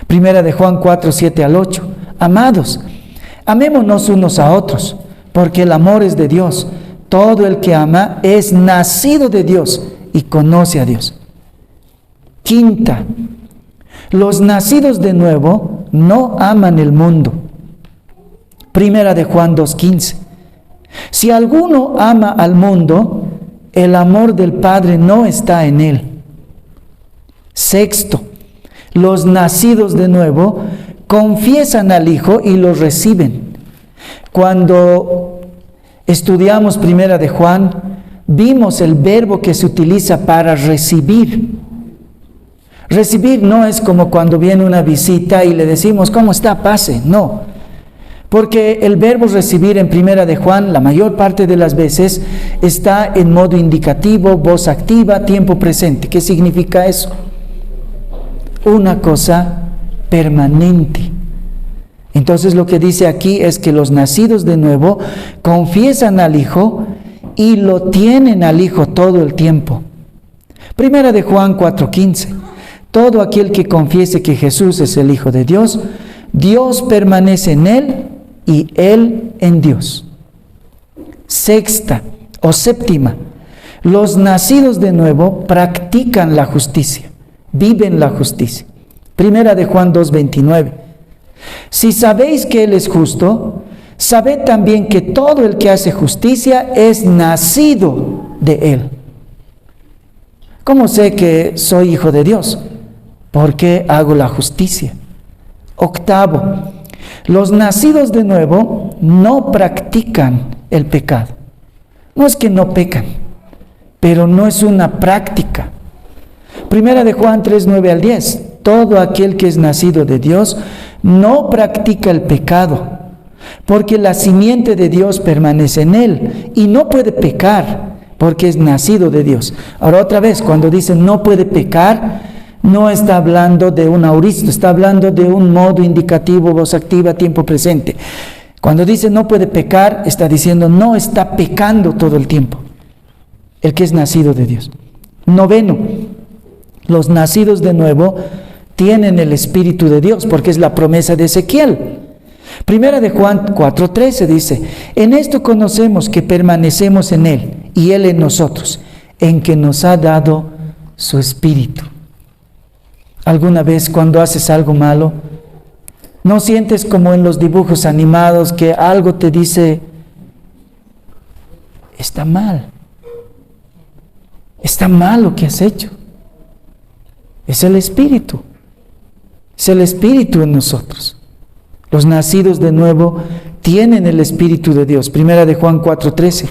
Primera de Juan 4, 7 al 8. Amados, amémonos unos a otros, porque el amor es de Dios. Todo el que ama es nacido de Dios y conoce a Dios. Quinta: los nacidos de nuevo no aman el mundo. Primera de Juan 2:15. Si alguno ama al mundo, el amor del Padre no está en él. Sexto: los nacidos de nuevo confiesan al Hijo y lo reciben. Cuando estudiamos Primera de Juan, vimos el verbo que se utiliza para recibir. Recibir no es como cuando viene una visita y le decimos, ¿cómo está? Pase. No. Porque el verbo recibir en Primera de Juan, la mayor parte de las veces, está en modo indicativo, voz activa, tiempo presente. ¿Qué significa eso? Una cosa permanente. Entonces lo que dice aquí es que los nacidos de nuevo confiesan al Hijo y lo tienen al Hijo todo el tiempo. Primera de Juan 4:15. Todo aquel que confiese que Jesús es el Hijo de Dios, Dios permanece en él y él en Dios. Sexta o séptima. Los nacidos de nuevo practican la justicia, viven la justicia. Primera de Juan 2:29. Si sabéis que Él es justo, sabed también que todo el que hace justicia es nacido de Él. ¿Cómo sé que soy hijo de Dios? Porque hago la justicia. Octavo, los nacidos de nuevo no practican el pecado. No es que no pecan, pero no es una práctica. Primera de Juan 3:9-10. Todo aquel que es nacido de Dios no practica el pecado, porque la simiente de Dios permanece en él y no puede pecar porque es nacido de Dios. Ahora otra vez, cuando dice no puede pecar, no está hablando de un auristo, está hablando de un modo indicativo, voz activa, tiempo presente. Cuando dice no puede pecar, está diciendo no está pecando todo el tiempo, el que es nacido de Dios. Noveno, los nacidos de nuevo tienen el Espíritu de Dios, porque es la promesa de Ezequiel. Primera de Juan 4:13 dice, en esto conocemos que permanecemos en Él y Él en nosotros, en que nos ha dado su Espíritu. ¿Alguna vez cuando haces algo malo, no sientes como en los dibujos animados que algo te dice, está mal lo que has hecho? Es el Espíritu. Es el Espíritu en nosotros. Los nacidos de nuevo tienen el Espíritu de Dios. Primera de Juan 4:13.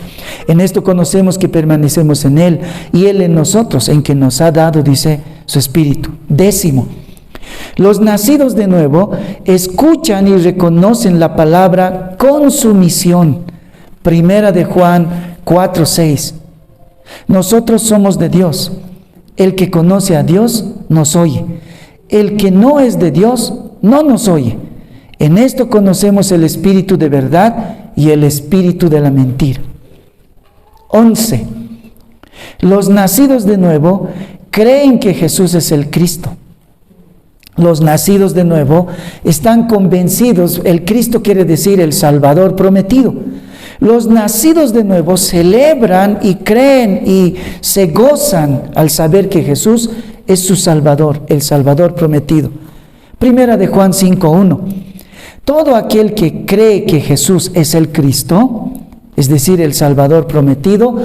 En esto conocemos que permanecemos en Él y Él en nosotros, en que nos ha dado, dice, su Espíritu. Décimo. Los nacidos de nuevo escuchan y reconocen la palabra con sumisión. Primera de Juan 4:6. Nosotros somos de Dios. El que conoce a Dios nos oye. El que no es de Dios no nos oye. En esto conocemos el espíritu de verdad y el espíritu de la mentira. 11. Los nacidos de nuevo creen que Jesús es el Cristo. Los nacidos de nuevo están convencidos, el Cristo quiere decir el Salvador prometido. Los nacidos de nuevo celebran y creen y se gozan al saber que Jesús es su Salvador, el Salvador prometido. Primera de Juan 5:1. Todo aquel que cree que Jesús es el Cristo, es decir, el Salvador prometido,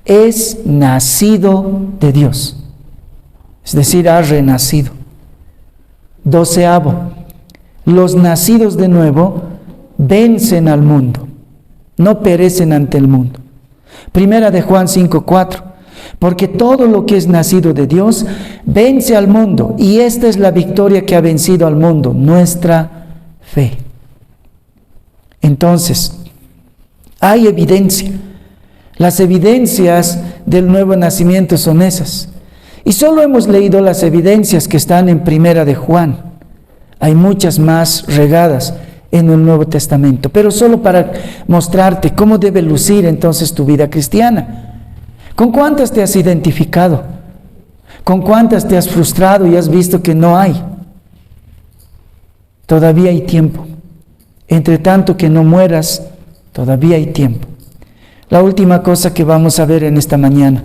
es nacido de Dios. Es decir, ha renacido. 12. Los nacidos de nuevo vencen al mundo, no perecen ante el mundo. Primera de Juan 5:4. Porque todo lo que es nacido de Dios vence al mundo, y esta es la victoria que ha vencido al mundo, nuestra fe. Entonces, hay evidencia. Las evidencias del nuevo nacimiento son esas. Y solo hemos leído las evidencias que están en Primera de Juan. Hay muchas más regadas en el Nuevo Testamento, pero solo para mostrarte cómo debe lucir entonces tu vida cristiana. ¿Con cuántas te has identificado? ¿Con cuántas te has frustrado y has visto que no hay? Todavía hay tiempo. Entre tanto que no mueras, todavía hay tiempo. La última cosa que vamos a ver en esta mañana,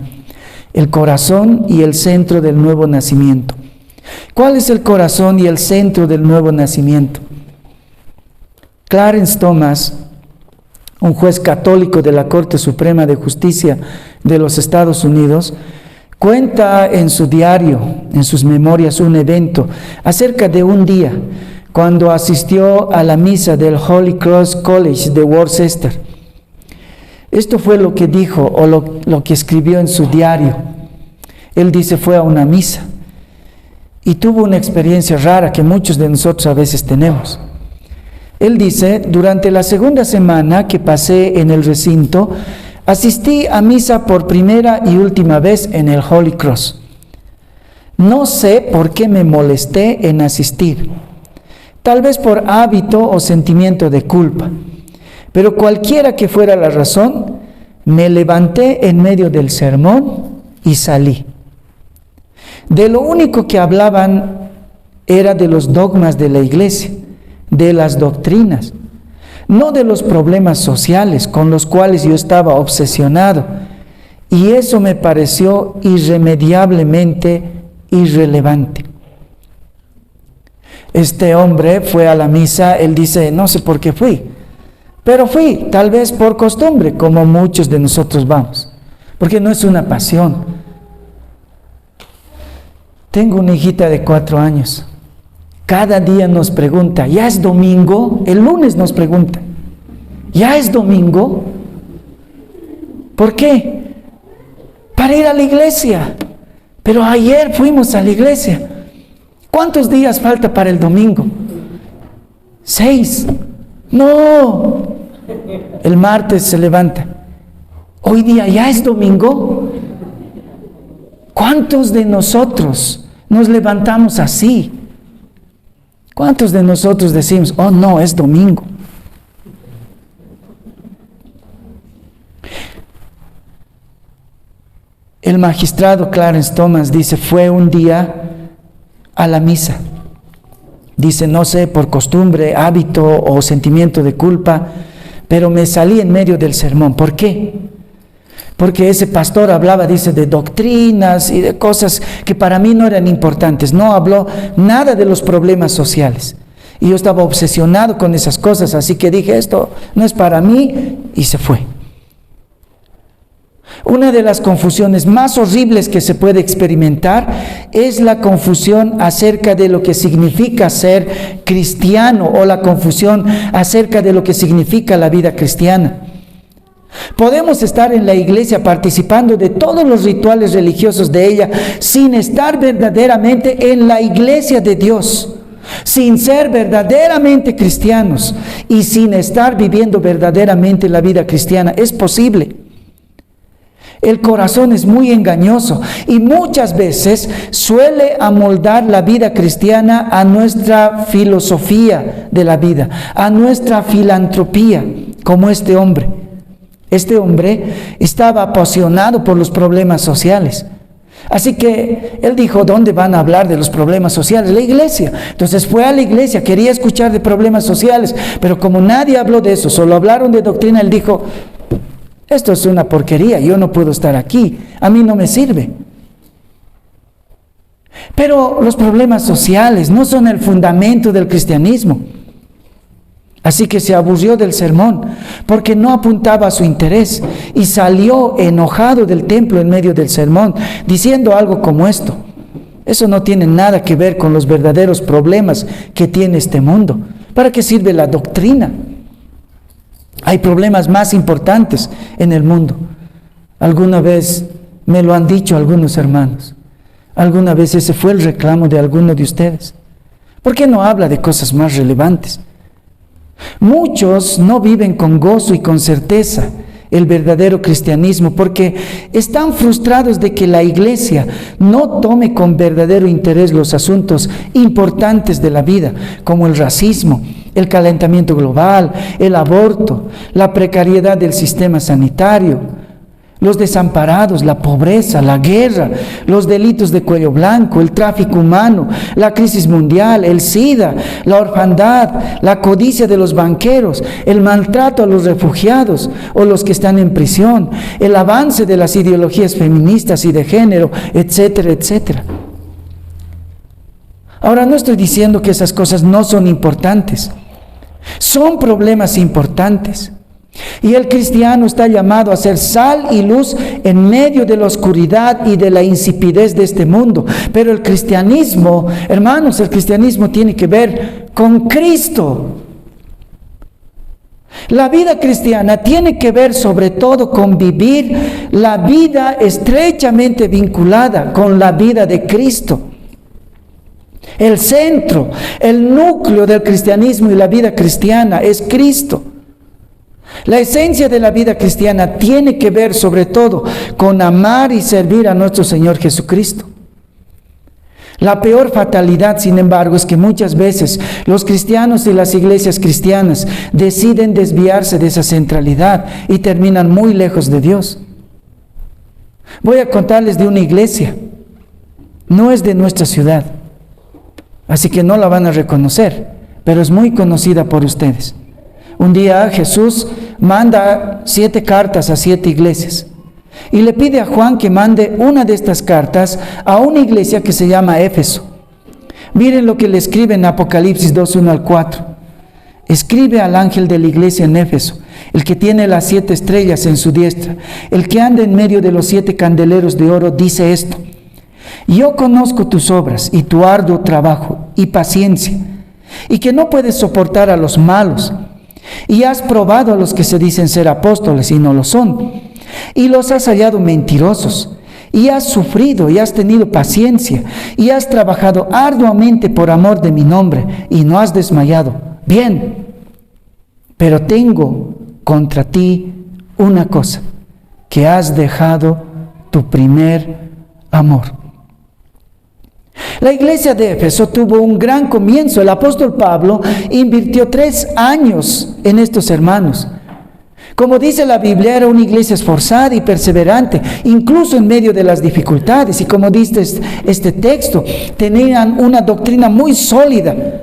el corazón y el centro del nuevo nacimiento. ¿Cuál es el corazón y el centro del nuevo nacimiento? Clarence Thomas, un juez católico de la Corte Suprema de Justicia de los Estados Unidos, cuenta en su diario, en sus memorias, un evento acerca de un día cuando asistió a la misa del Holy Cross College de Worcester. Esto fue lo que dijo o lo que escribió en su diario. Él dice, fue a una misa y tuvo una experiencia rara que muchos de nosotros a veces tenemos. Él dice, durante la segunda semana que pasé en el recinto, asistí a misa por primera y última vez en el Holy Cross. No sé por qué me molesté en asistir, tal vez por hábito o sentimiento de culpa, pero cualquiera que fuera la razón, me levanté en medio del sermón y salí. De lo único que hablaban era de los dogmas de la iglesia, de las doctrinas, no de los problemas sociales con los cuales yo estaba obsesionado, y eso me pareció irremediablemente irrelevante. Este hombre fue a la misa, él dice, no sé por qué fui, pero fui, tal vez por costumbre, como muchos de nosotros vamos, porque no es una pasión. Tengo una hijita de 4 años. Cada día nos pregunta, ¿ya es domingo? El lunes nos pregunta, ¿ya es domingo? ¿Por qué? Para ir a la iglesia. Pero ayer fuimos a la iglesia. ¿Cuántos días falta para el domingo? 6. No. El martes se levanta. Hoy día ya es domingo. ¿Cuántos de nosotros nos levantamos así? ¿Cuántos de nosotros decimos, oh no, es domingo? El magistrado Clarence Thomas dice, fue un día a la misa. Dice, no sé, por costumbre, hábito o sentimiento de culpa, pero me salí en medio del sermón. ¿Por qué? Porque ese pastor hablaba, dice, de doctrinas y de cosas que para mí no eran importantes. No habló nada de los problemas sociales. Y yo estaba obsesionado con esas cosas, así que dije, esto no es para mí, y se fue. Una de las confusiones más horribles que se puede experimentar es la confusión acerca de lo que significa ser cristiano o la confusión acerca de lo que significa la vida cristiana. Podemos estar en la iglesia participando de todos los rituales religiosos de ella sin estar verdaderamente en la iglesia de Dios, sin ser verdaderamente cristianos y sin estar viviendo verdaderamente la vida cristiana. Es posible. El corazón es muy engañoso y muchas veces suele amoldar la vida cristiana a nuestra filosofía de la vida, a nuestra filantropía, como este hombre. Este hombre estaba apasionado por los problemas sociales. Así que él dijo, ¿dónde van a hablar de los problemas sociales? La iglesia. Entonces fue a la iglesia, quería escuchar de problemas sociales, pero como nadie habló de eso, solo hablaron de doctrina, él dijo, esto es una porquería, yo no puedo estar aquí, a mí no me sirve. Pero los problemas sociales no son el fundamento del cristianismo. Así que se aburrió del sermón porque no apuntaba a su interés y salió enojado del templo en medio del sermón diciendo algo como esto: eso no tiene nada que ver con los verdaderos problemas que tiene este mundo. ¿Para qué sirve la doctrina? Hay problemas más importantes en el mundo. Alguna vez me lo han dicho algunos hermanos. Alguna vez ese fue el reclamo de alguno de ustedes. ¿Por qué no habla de cosas más relevantes? Muchos no viven con gozo y con certeza el verdadero cristianismo porque están frustrados de que la iglesia no tome con verdadero interés los asuntos importantes de la vida, como el racismo, el calentamiento global, el aborto, la precariedad del sistema sanitario, los desamparados, la pobreza, la guerra, los delitos de cuello blanco, el tráfico humano, la crisis mundial, el SIDA, la orfandad, la codicia de los banqueros, el maltrato a los refugiados o los que están en prisión, el avance de las ideologías feministas y de género, etcétera, etcétera. Ahora, no estoy diciendo que esas cosas no son importantes. Son problemas importantes. Y el cristiano está llamado a ser sal y luz en medio de la oscuridad y de la insipidez de este mundo. Pero el cristianismo, hermanos, el cristianismo tiene que ver con Cristo. La vida cristiana tiene que ver sobre todo con vivir la vida estrechamente vinculada con la vida de Cristo. El centro, el núcleo del cristianismo y la vida cristiana es Cristo. La esencia de la vida cristiana tiene que ver sobre todo con amar y servir a nuestro Señor Jesucristo. La peor fatalidad, sin embargo, es que muchas veces los cristianos y las iglesias cristianas deciden desviarse de esa centralidad y terminan muy lejos de Dios. Voy a contarles de una iglesia, no es de nuestra ciudad, así que no la van a reconocer, pero es muy conocida por ustedes. Un día Jesús manda 7 cartas a 7 iglesias. Y le pide a Juan que mande una de estas cartas a una iglesia que se llama Éfeso. Miren lo que le escribe en Apocalipsis 2:1 al 4. Escribe al ángel de la iglesia en Éfeso, el que tiene las 7 estrellas en su diestra, el que anda en medio de los 7 candeleros de oro, dice esto: yo conozco tus obras y tu arduo trabajo y paciencia, y que no puedes soportar a los malos, y has probado a los que se dicen ser apóstoles y no lo son, y los has hallado mentirosos, y has sufrido y has tenido paciencia, y has trabajado arduamente por amor de mi nombre, y no has desmayado. Bien, pero tengo contra ti una cosa, que has dejado tu primer amor. La iglesia de Éfeso tuvo un gran comienzo. El apóstol Pablo invirtió 3 años en estos hermanos. Como dice la Biblia, era una iglesia esforzada y perseverante, incluso en medio de las dificultades. Y como dice este texto, tenían una doctrina muy sólida.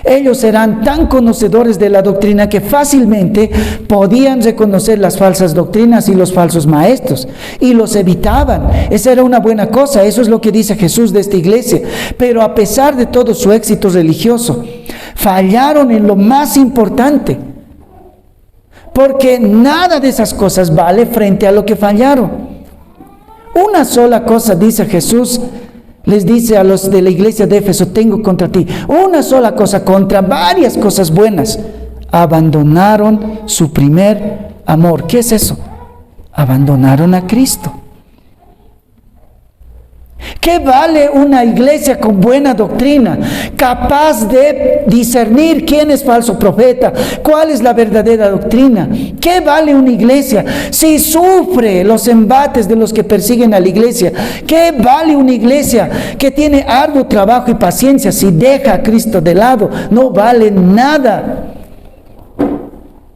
Ellos eran tan conocedores de la doctrina que fácilmente podían reconocer las falsas doctrinas y los falsos maestros, y los evitaban. Esa era una buena cosa, eso es lo que dice Jesús de esta iglesia. Pero a pesar de todo su éxito religioso, fallaron en lo más importante, porque nada de esas cosas vale frente a lo que fallaron. Una sola cosa, dice Jesús, les dice a los de la iglesia de Éfeso: tengo contra ti una sola cosa, contra varias cosas buenas: abandonaron su primer amor. ¿Qué es eso? Abandonaron a Cristo. ¿Qué vale una iglesia con buena doctrina, capaz de discernir quién es falso profeta, cuál es la verdadera doctrina? ¿Qué vale una iglesia si sufre los embates de los que persiguen a la iglesia? ¿Qué vale una iglesia que tiene arduo trabajo y paciencia si deja a Cristo de lado? No vale nada.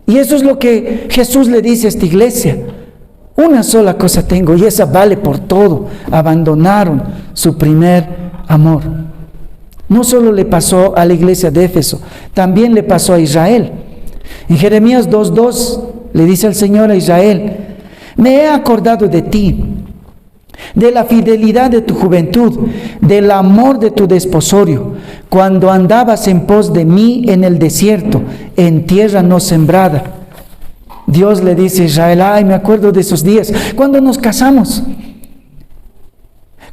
Y eso es lo que Jesús le dice a esta iglesia: una sola cosa tengo, y esa vale por todo. Abandonaron su primer amor. No solo le pasó a la iglesia de Éfeso, también le pasó a Israel. En Jeremías 2:2 le dice el Señor a Israel: me he acordado de ti, de la fidelidad de tu juventud, del amor de tu desposorio, cuando andabas en pos de mí en el desierto, en tierra no sembrada. Dios le dice a Israel: ay, me acuerdo de esos días, cuando nos casamos,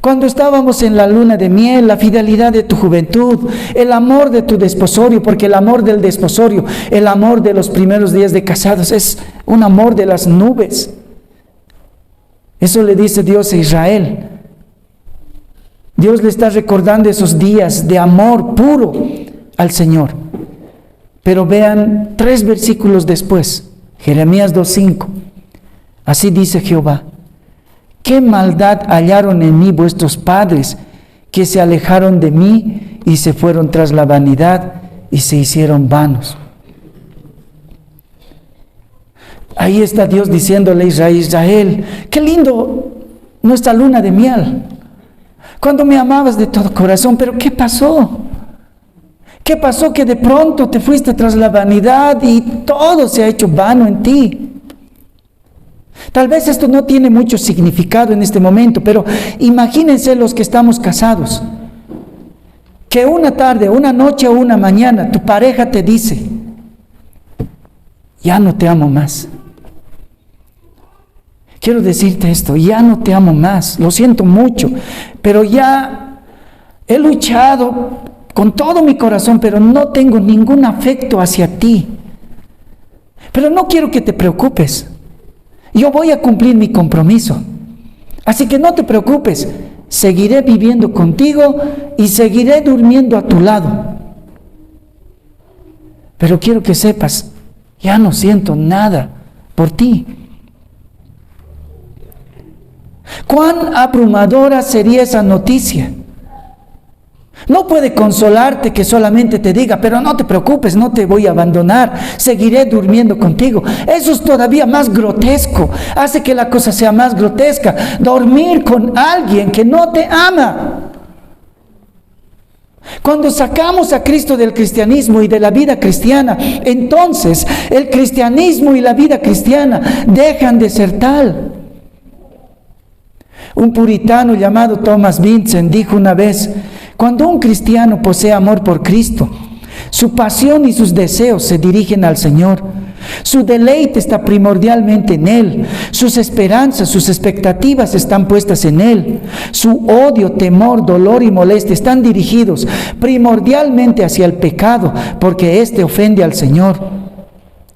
cuando estábamos en la luna de miel, la fidelidad de tu juventud, el amor de tu desposorio, porque el amor del desposorio, el amor de los primeros días de casados, es un amor de las nubes. Eso le dice Dios a Israel. Dios le está recordando esos días de amor puro al Señor. Pero vean 3 versículos después, Jeremías 2:5. Así dice Jehová: ¿qué maldad hallaron en mí vuestros padres, que se alejaron de mí y se fueron tras la vanidad y se hicieron vanos? Ahí está Dios diciéndole a Israel: Israel, qué lindo nuestra luna de miel, cuando me amabas de todo corazón, pero ¿qué pasó? ¿Qué pasó que de pronto te fuiste tras la vanidad y todo se ha hecho vano en ti? Tal vez esto no tiene mucho significado en este momento, pero imagínense los que estamos casados, que una tarde, una noche o una mañana tu pareja te dice: ya no te amo más. Quiero decirte esto: ya no te amo más, lo siento mucho, pero ya he luchado con todo mi corazón, pero no tengo ningún afecto hacia ti. Pero no quiero que te preocupes. Yo voy a cumplir mi compromiso. Así que no te preocupes. Seguiré viviendo contigo y seguiré durmiendo a tu lado. Pero quiero que sepas, ya no siento nada por ti. ¿Cuán abrumadora sería esa noticia? No puede consolarte que solamente te diga, pero no te preocupes, no te voy a abandonar, seguiré durmiendo contigo. Eso es todavía más grotesco, hace que la cosa sea más grotesca. Dormir con alguien que no te ama. Cuando sacamos a Cristo del cristianismo y de la vida cristiana, entonces el cristianismo y la vida cristiana dejan de ser tal. Un puritano llamado Thomas Vincent dijo una vez: cuando un cristiano posee amor por Cristo, su pasión y sus deseos se dirigen al Señor. Su deleite está primordialmente en Él. Sus esperanzas, sus expectativas están puestas en Él. Su odio, temor, dolor y molestia están dirigidos primordialmente hacia el pecado, porque éste ofende al Señor.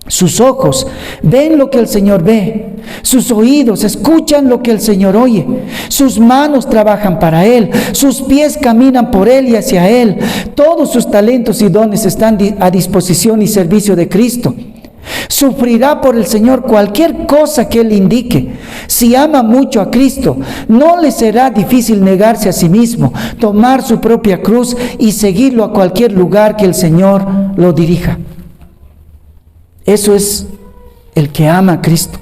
Sus ojos ven lo que el Señor ve. Sus oídos escuchan lo que el Señor oye. Sus manos trabajan para Él. Sus pies caminan por Él y hacia Él. Todos sus talentos y dones están a disposición y servicio de Cristo. Sufrirá por el Señor cualquier cosa que Él indique. Si ama mucho a Cristo, no le será difícil negarse a sí mismo, tomar su propia cruz y seguirlo a cualquier lugar que el Señor lo dirija. Eso es el que ama a Cristo.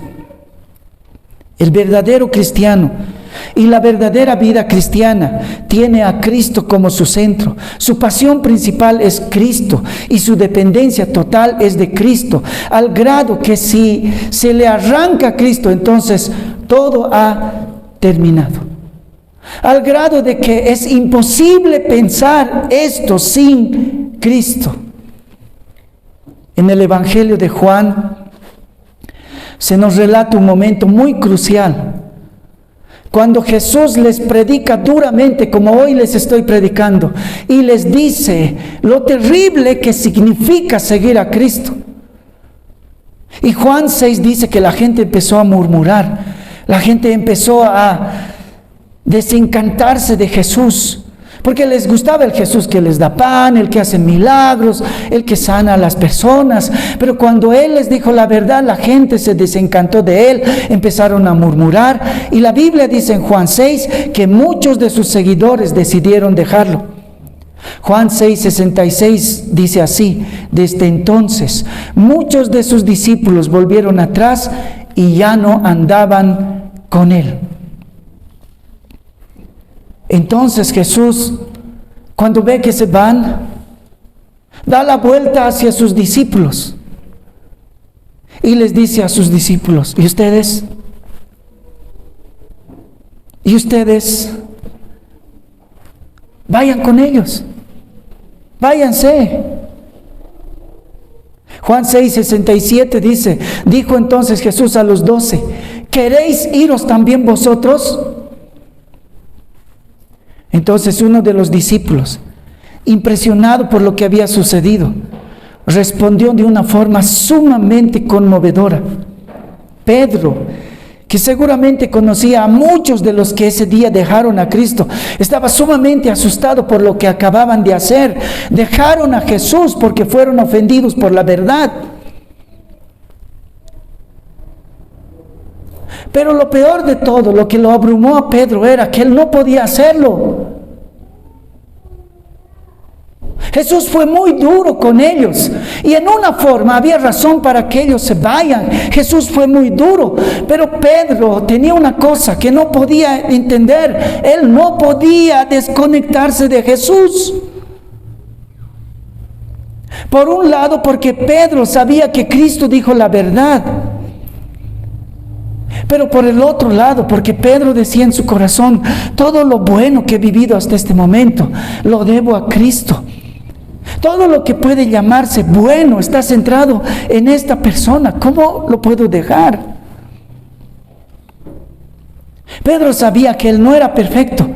El verdadero cristiano y la verdadera vida cristiana tiene a Cristo como su centro. Su pasión principal es Cristo y su dependencia total es de Cristo, al grado que si se le arranca a Cristo, entonces todo ha terminado. Al grado de que es imposible pensar esto sin Cristo. En el Evangelio de Juan se nos relata un momento muy crucial, cuando Jesús les predica duramente, como hoy les estoy predicando, y les dice lo terrible que significa seguir a Cristo. Y Juan 6 dice que la gente empezó a murmurar, la gente empezó a desencantarse de Jesús, porque les gustaba el Jesús que les da pan, el que hace milagros, el que sana a las personas. Pero cuando Él les dijo la verdad, la gente se desencantó de Él, empezaron a murmurar. Y la Biblia dice en Juan 6 que muchos de sus seguidores decidieron dejarlo. Juan 6:66 dice así: desde entonces muchos de sus discípulos volvieron atrás y ya no andaban con Él. Entonces Jesús, cuando ve que se van, da la vuelta hacia sus discípulos y les dice a sus discípulos: ¿y ustedes? ¿Y ustedes? Vayan con ellos, váyanse. Juan 6:67 dice: dijo entonces Jesús a los 12: ¿queréis iros también vosotros? Entonces uno de los discípulos, impresionado por lo que había sucedido, respondió de una forma sumamente conmovedora. Pedro, que seguramente conocía a muchos de los que ese día dejaron a Cristo, estaba sumamente asustado por lo que acababan de hacer. Dejaron a Jesús porque fueron ofendidos por la verdad. Pero lo peor de todo, lo que lo abrumó a Pedro, era que él no podía hacerlo. Jesús fue muy duro con ellos, y en una forma había razón para que ellos se vayan. Jesús fue muy duro, pero Pedro tenía una cosa que no podía entender: él no podía desconectarse de Jesús. Por un lado, porque Pedro sabía que Cristo dijo la verdad, pero por el otro lado, porque Pedro decía en su corazón: todo lo bueno que he vivido hasta este momento lo debo a Cristo. Todo lo que puede llamarse bueno está centrado en esta persona. ¿Cómo lo puedo dejar? Pedro sabía que él no era perfecto.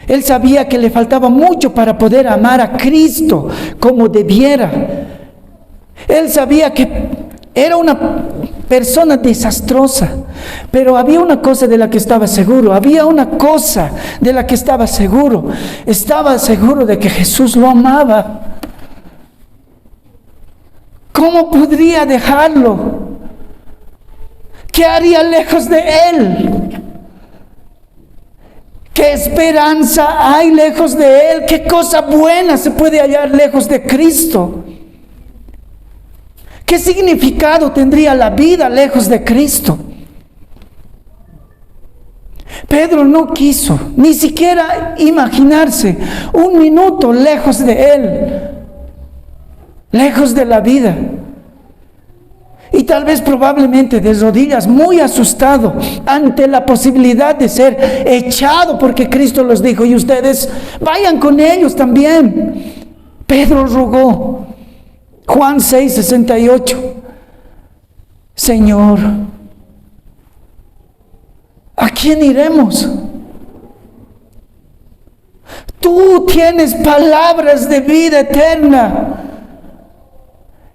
Él sabía que le faltaba mucho para poder amar a Cristo como debiera. Él sabía que Era una persona desastrosa, pero había una cosa de la que estaba seguro, estaba seguro de que Jesús lo amaba. ¿Cómo podría dejarlo? ¿Qué haría lejos de Él? ¿Qué esperanza hay lejos de Él? ¿Qué cosa buena se puede hallar lejos de Cristo? ¿Qué significado tendría la vida lejos de Cristo? Pedro no quiso ni siquiera imaginarse un minuto lejos de Él, lejos de la vida. Y tal vez probablemente de rodillas, muy asustado ante la posibilidad de ser echado, porque Cristo los dijo, y ustedes vayan con ellos también. Pedro rogó, Juan 6:68, Señor, ¿a quién iremos? Tú tienes palabras de vida eterna.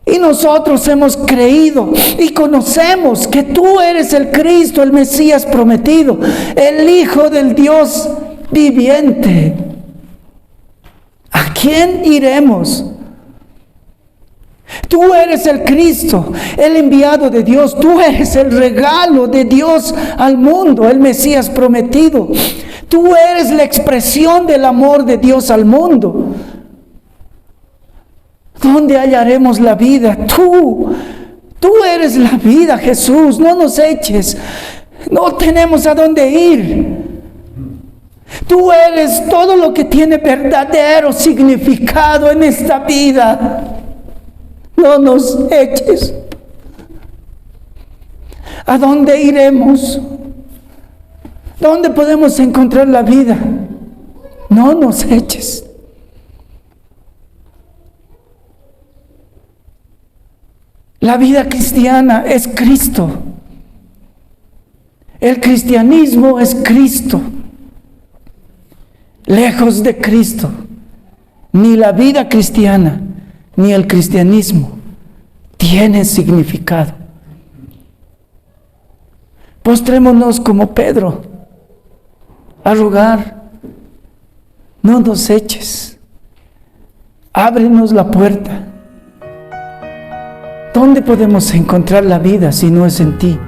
Y nosotros hemos creído y conocemos que tú eres el Cristo, el Mesías prometido, el Hijo del Dios viviente. ¿A quién iremos? Tú eres el Cristo, el enviado de Dios. Tú eres el regalo de Dios al mundo, el Mesías prometido. Tú eres la expresión del amor de Dios al mundo. ¿Dónde hallaremos la vida? Tú eres la vida, Jesús. No nos eches. No tenemos a dónde ir. Tú eres todo lo que tiene verdadero significado en esta vida. No nos eches. ¿A dónde iremos? ¿Dónde podemos encontrar la vida? No nos eches. La vida cristiana es Cristo. El cristianismo es Cristo. Lejos de Cristo, ni la vida cristiana, ni el cristianismo tienen significado. Postrémonos como Pedro a rogar, no nos eches, ábrenos la puerta. ¿Dónde podemos encontrar la vida si no es en ti?